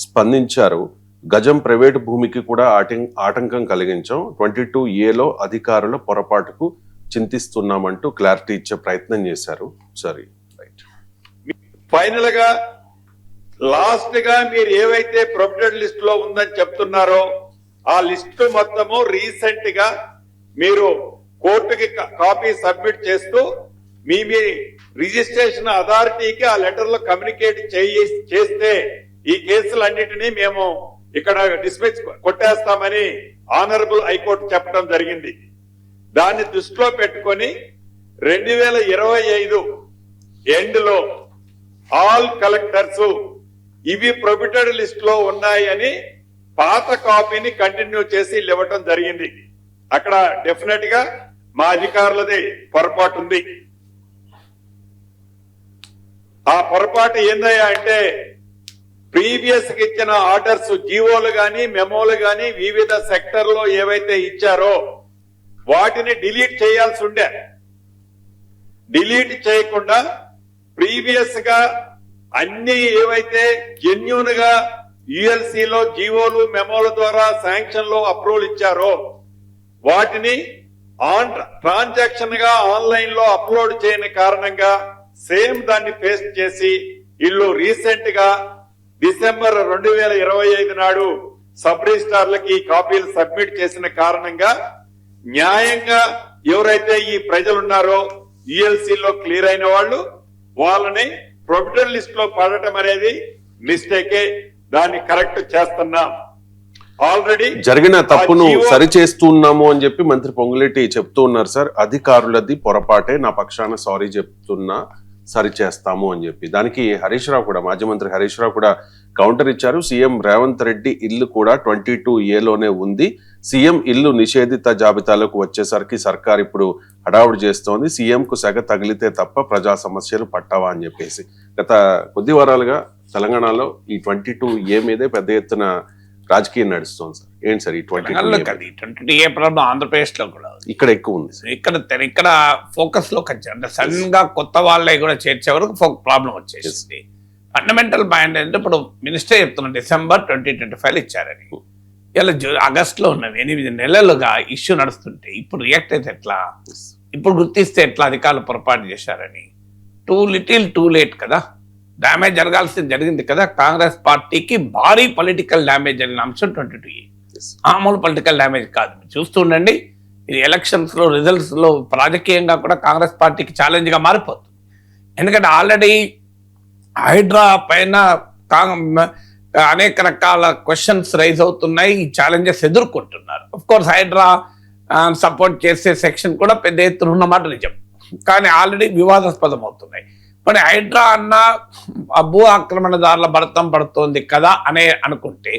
స్పందించారు. గజం ప్రైవేటు భూమికి కూడా ఆటంకం కలిగించాం, 22Aలో అధికారుల పొరపాటుకు చింతిస్తున్నామంటూ క్లారిటీ ఇచ్చే ప్రయత్నం చేశారు. సరే, రైట్. ఫైనల్ గా లాస్ట్ గా మీరు ఏవైతే ప్రొహిబిటెడ్ లిస్ట్ లో ఉందని చెప్తున్నారో ఆ లిస్టు మొత్తము రీసెంట్ గా మీరు కోర్టుకి కాపీ సబ్మిట్ చేస్తూ మీ రిజిస్ట్రేషన్ అథారిటీకి ఆ లెటర్ లో కమ్యూనికేట్ చేస్తే ఈ కేసులన్నిటినీ మేము ఇక్కడ డిస్మిస్ కొట్టేస్తామని ఆనరబుల్ హైకోర్టు చెప్పడం జరిగింది. దాన్ని దృష్టిలో పెట్టుకొని 2025 ఎండ్ లో ఆల్ కలెక్టర్స్ ఇవి ప్రొహిబిటెడ్ లిస్ట్ లో ఉన్నాయని పాత కాపీని కంటిన్యూ చేసి ఇవ్వటం జరిగింది. అక్కడ డెఫినెట్ గా మా అధికారులది పొరపాటు ఉంది. ఆ పొరపాటు ఏందయ్యా అంటే ప్రీవియస్ కి ఇచ్చిన ఆర్డర్స్, జీవోలు గాని మెమోలు గాని వివిధ సెక్టర్ లో ఏవైతే ఇచ్చారో వాటిని డిలీట్ చేయాల్సి ఉండే. డిలీట్ చేయకుండా ప్రీవియస్ గా అన్ని ఏవైతే జెన్యూన్ గా యుఎల్సీలో జీవోలు మెమోల ద్వారా శాంక్షన్ లో అప్రూవల్ ఇచ్చారో వాటిని ట్రాన్సాక్షన్ గా ఆన్లైన్ లో అప్లోడ్ చేయని కారణంగా సేమ్ దాన్ని పేస్ట్ చేసి ఇల్లు రీసెంట్ గా డిసెంబర్ 2025 నాడు సబ్ రిజిస్ట్రార్లకి కాపీలు సబ్మిట్ చేసిన కారణంగా న్యాయంగా ఎవరైతే ఈ ప్రజలున్నారో యుఎల్సీలో క్లియర్ అయిన వాళ్ళని ప్రొహిబిటెడ్ లిస్ట్ లో పడటం అనేది మిస్టేకే. దాన్ని కరెక్ట్ చేస్తున్నాం. ఆల్రెడీ జరిగిన తప్పును సరిచేస్తున్నాము అని చెప్పి మంత్రి పొంగులేటి చెప్తూ ఉన్నారు. సార్, అధికారులది పొరపాటే, నా పక్షాన సారీ చెప్తున్నా, సరి చేస్తాము అని చెప్పి. దానికి హరీష్ రావు కూడా, మాజీ మంత్రి హరీష్ రావు కూడా కౌంటర్ ఇచ్చారు. సీఎం రేవంత్ రెడ్డి ఇల్లు కూడా 22A ఉంది. సీఎం ఇల్లు నిషేధిత జాబితాలోకి వచ్చేసరికి సర్కార్ ఇప్పుడు హడావుడి చేస్తోంది. సీఎం కు సెగ తగిలితే తప్ప ప్రజా సమస్యలు పట్టవా అని చెప్పేసి గత కొద్ది వారాలుగా తెలంగాణలో ఈ 22A మీదే పెద్ద ఎత్తున రాజకీయం నడుస్తుంది సార్. ఏంటి సార్ ఈ 22A ప్రాబ్లం ఆంధ్రప్రదేశ్ లో కూడా ఇక్కడ ఎక్కువ ఉంది సార్. ఇక్కడ ఫోకస్ లోకి వచ్చారు. అంటే సడన్ గా కొత్త వాళ్ళే కూడా చేర్చే వరకు ప్రాబ్లం వచ్చేసింది. ఫండమెంటల్ పాయింట్ అంటే ఇప్పుడు మినిస్టర్ చెప్తున్నారు డిసెంబర్ 2025 ఇచ్చారని. ఇలా ఆగస్టులో ఉన్నవి 8 నెలలుగా ఇష్యూ నడుస్తుంటే ఇప్పుడు రియాక్ట్ అయితే ఎట్లా, ఇప్పుడు గుర్తిస్తే ఎట్లా అధికారులు పొరపాటు చేశారని. టూ లిటిల్ టూ లేట్ కదా. డ్యామేజ్ జరగాల్సింది జరిగింది కదా. కాంగ్రెస్ పార్టీకి భారీ పొలిటికల్ డ్యామేజ్ జరిగిన అంశం 22A. మామూలు పొలిటికల్ డ్యామేజ్ కాదు. చూస్తుండండి, ఇది ఎలక్షన్స్ లో రిజల్ట్స్ లో రాజకీయంగా కూడా కాంగ్రెస్ పార్టీకి ఛాలెంజ్ గా మారిపోతుంది. ఎందుకంటే ఆల్రెడీ హైడ్రా పైన అనేక రకాల క్వశ్చన్స్ రైజ్ అవుతున్నాయి. ఈ ఛాలెంజెస్ ఎదుర్కొంటున్నారు. అఫ్ కోర్స్ హైడ్రా సపోర్ట్ చేసే సెక్షన్ కూడా పెద్ద ఎత్తున ఉన్నమాట నిజం, కానీ ఆల్రెడీ వివాదాస్పదం అవుతున్నాయి. మరి హైడ్రా అన్న భూ ఆక్రమణదారుల భరతం పడుతోంది కదా అనే అనుకుంటే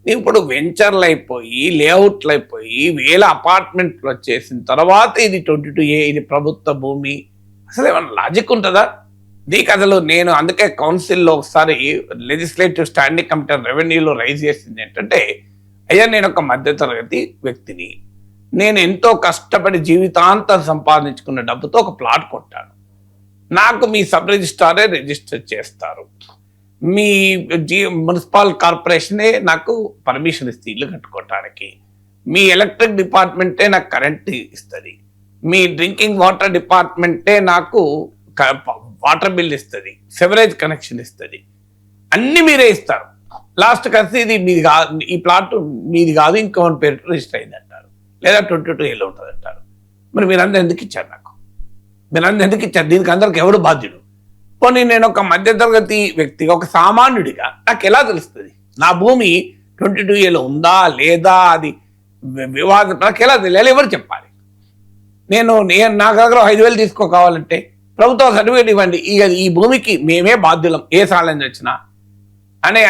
ఇప్పుడు వెంచర్లు అయిపోయి లేఅవుట్లు అయిపోయి వేల అపార్ట్మెంట్లు వచ్చేసిన తర్వాత ఇది 22A, ఇది ప్రభుత్వ భూమి, అసలు ఏమన్నా లాజిక్ ఉంటుందా? దీనికి అసలు నేను అందుకే కౌన్సిల్లో ఒకసారి లెజిస్లేటివ్ స్టాండింగ్ కమిటీ రెవెన్యూలో రైజ్ చేసింది ఏంటంటే, అయ్యా నేను ఒక మధ్యతరగతి వ్యక్తిని, నేను ఎంతో కష్టపడి జీవితాంతం సంపాదించుకున్న డబ్బుతో ఒక ప్లాట్ కొట్టాను. నాకు మీ సబ్ రిజిస్ట్రారే రిజిస్టర్ చేస్తారు, మీ మున్సిపల్ కార్పొరేషనే నాకు పర్మిషన్ ఇస్తే ఇల్లు కట్టుకోవటానికి, మీ ఎలక్ట్రిక్ డిపార్ట్మెంటే నాకు కరెంట్ ఇస్తుంది, మీ డ్రింకింగ్ వాటర్ డిపార్ట్మెంటే నాకు వాటర్ బిల్ ఇస్తుంది, సెవరేజ్ కనెక్షన్ ఇస్తుంది, అన్ని మీరే ఇస్తారు. లాస్ట్ కలిసి ఇది మీది కాదు, ఈ ప్లాట్ మీది కాదు, ఇంకొక పేరు రిజిస్టర్ అయింది అంటారు, లేదా 22A ఉంటుంది అంటారు. మరి మీరందరూ ఎందుకు ఇచ్చారు? నాకు మీరందరూ ఎందుకు ఇచ్చారు? దీనికి అందరికి ఎవడు బాధ్యుడు? పోనీ నేను ఒక మధ్యతరగతి వ్యక్తిగా, ఒక సామాన్యుడిగా నాకు ఎలా తెలుస్తుంది నా భూమి 22A ఉందా లేదా? అది వివాదం నాకు ఎలా తెలియాలి? ఎవరు చెప్పాలి? నేను నా దగ్గర 5,000 తీసుకోవాలంటే ప్రభుత్వం సర్టిఫికేట్ ఇవ్వండి, ఈ భూమికి మేమే బాధ్యులం ఏ ఛాలెంజ్ వచ్చినా అని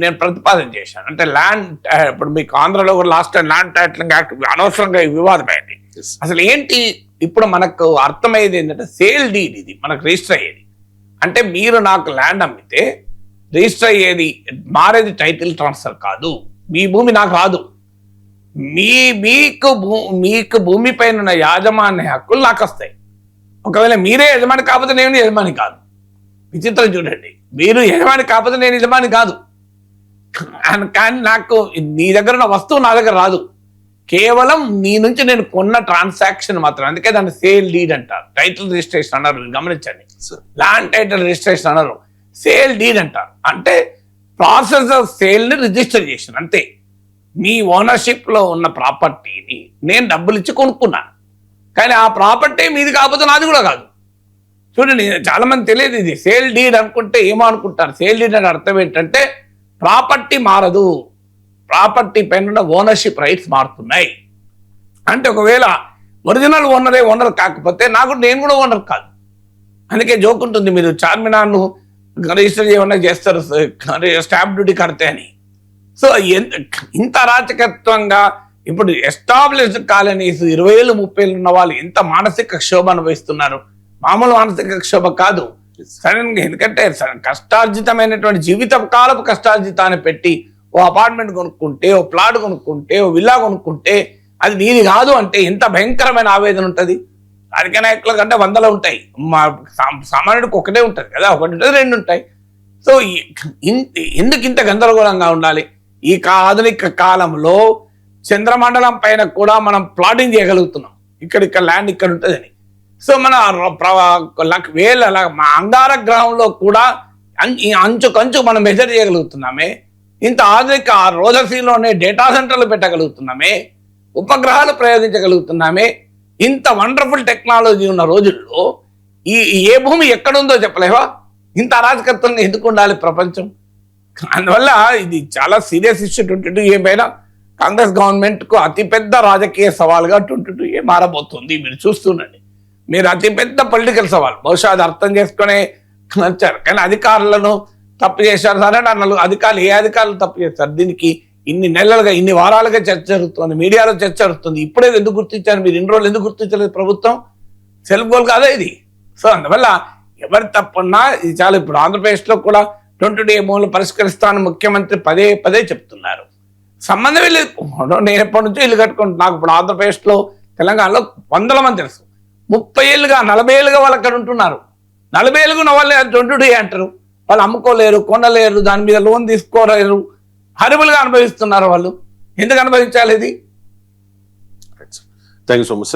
నేను ప్రతిపాదన చేశాను. అంటే ల్యాండ్, ఇప్పుడు మీకు ఆంధ్రలో కూడా last time land titling act అనవసరంగా వివాదమైంది. అసలు ఏంటి ఇప్పుడు మనకు అర్థమయ్యేది ఏంటంటే, సేల్ డీడ్ ఇది మనకు రిజిస్టర్ అయ్యేది. అంటే మీరు నాకు ల్యాండ్ అమ్మితే రిజిస్టర్ అయ్యేది, మారేది టైటిల్ ట్రాన్స్ఫర్ కాదు, మీ భూమి నాకు రాదు. మీకు భూమి పైన ఉన్న యాజమాన్య హక్కులు నాకు వస్తాయి. ఒకవేళ మీరే యజమాని కాకపోతే నేను యజమాని కాదు. విచిత్రం చూడండి, మీరు యజమాని కాకపోతే నేను యజమాని కాదు. కానీ నాకు నీ దగ్గర ఉన్న వస్తువు నా దగ్గర రాదు, కేవలం నీ నుంచి నేను కొన్న ట్రాన్సాక్షన్ మాత్రం. అందుకే దాన్ని సేల్ డీడ్ అంటారు, టైటిల్ రిజిస్ట్రేషన్ అన్నారు. గమనించండి, ల్యాండ్ టైటిల్ రిజిస్ట్రేషన్ అన్నారు, సేల్ డీడ్ అంటారు. అంటే ప్రాసెస్ ఆఫ్ సేల్ ని రిజిస్టర్ చేసిన అంతే. మీ ఓనర్షిప్ లో ఉన్న ప్రాపర్టీని నేను డబ్బులు ఇచ్చి కొనుక్కున్నాను, కానీ ఆ ప్రాపర్టీ మీది కాకపోతే నాది కూడా కాదు. చూడండి, చాలా మంది తెలియదు ఇది. సేల్ డీడ్ అనుకుంటే ఏమో అనుకుంటారు. సేల్ డీడ్ అని అర్థం ఏంటంటే ప్రాపర్టీ మారదు, ప్రాపర్టీ పైన ఓనర్షిప్ రైట్స్ మారుతున్నాయి. అంటే ఒకవేళ ఒరిజినల్ ఓనర్ కాకపోతే నేను కూడా ఓనర్ కాదు. అందుకే జోక్ ఉంటుంది, మీరు చార్మినార్ను రిజిస్టర్ చేయమన్నా చేస్తారు స్టాంప్ డ్యూటీ కడితే అని. సో ఇంత అరాచకత్వంగా ఇప్పుడు ఎస్టాబ్లిష్డ్ కాలనీస్ 20,000 30,000 ఉన్న వాళ్ళు ఎంత మానసిక క్షోభ అనుభవిస్తున్నారు. మామూలు మానసిక క్షోభ కాదు, సడన్ గా. ఎందుకంటే కష్టార్జితమైనటువంటి జీవిత కాలపు కష్టార్జితాన్ని పెట్టి ఓ అపార్ట్మెంట్ కొనుక్కుంటే, ఓ ప్లాట్ కొనుక్కుంటే, ఓ విల్లా కొనుక్కుంటే అది నీది కాదు అంటే ఎంత భయంకరమైన ఆవేదన ఉంటుంది. రాజకీయ నాయకుల కంటే 100 ఉంటాయి, సామాన్యుడికి ఒకటే ఉంటుంది కదా, ఒకటి ఉంటుంది, 2 ఉంటాయి. సో ఎందుకు ఇంత గందరగోళంగా ఉండాలి? ఈ ఆధునిక కాలంలో చంద్రమండలం పైన కూడా మనం ప్లాటింగ్ చేయగలుగుతున్నాం. ఇక్కడ ల్యాండ్ ఇక్కడ ఉంటుందని. సో మన మా అంగార గ్రహంలో కూడా అంచుకంచు మనం మెజర్ చేయగలుగుతున్నామే. ఇంత ఆధునిక రోజసీలోనే డేటా సెంటర్లు పెట్టగలుగుతున్నామే, ఉపగ్రహాలు ప్రయోగించగలుగుతున్నామే. ఇంత వండర్ఫుల్ టెక్నాలజీ ఉన్న రోజుల్లో ఏ భూమి ఎక్కడుందో చెప్పలేవా? ఇంత అరాజకత్వంగా ఎందుకు ఉండాలి ప్రపంచం? అందువల్ల ఇది చాలా సీరియస్ ఇష్యూ. 22A పైన కాంగ్రెస్ గవర్నమెంట్ కు అతిపెద్ద రాజకీయ సవాల్గా 22A మారబోతుంది. మీరు చూస్తుండండి, మీరు అతిపెద్ద పొలిటికల్ సవాల్. బహుశా అది అర్థం చేసుకునే వచ్చారు, కానీ అధికారులను తప్పు చేశారు సరే అన్నారు అధికారులు. ఏ అధికారులు తప్పు చేస్తారు? దీనికి ఇన్ని నెలలుగా ఇన్ని వారాలుగా చర్చ జరుగుతుంది, మీడియాలో చర్చ జరుగుతుంది. ఇప్పుడే ఎందుకు గుర్తించారు మీరు? ఇన్ని రోజులు ఎందుకు గుర్తించలేదు ప్రభుత్వం? సెల్ఫ్ గోల్ కాదా ఇది? సో అందువల్ల ఎవరు తప్పున్నా ఇది చాలా. ఇప్పుడు ఆంధ్రప్రదేశ్లో కూడా 20 ఏమోలు పరిష్కరిస్తాను ముఖ్యమంత్రి పదే పదే చెప్తున్నారు. సంబంధమే లేదు. నేను ఎప్పటి నుంచో ఇల్లు కట్టుకుంటున్నాను. నాకు ఇప్పుడు ఆంధ్రప్రదేశ్లో తెలంగాణలో వందల మంది తెలుసు. 30 ఏళ్ళుగా 40 ఏళ్ళుగా వాళ్ళు అక్కడ ఉంటున్నారు. 40 ఏళ్ళుగా ఉన్న వాళ్ళని 20 అంటారు. వాళ్ళు అమ్ముకోలేరు, కొనలేరు, దాని మీద లోన్ తీసుకోలేరు, హరిబుల్గా అనుభవిస్తున్నారు వాళ్ళు. ఎందుకు అనుభవించాలి ఇది? Thank you so much.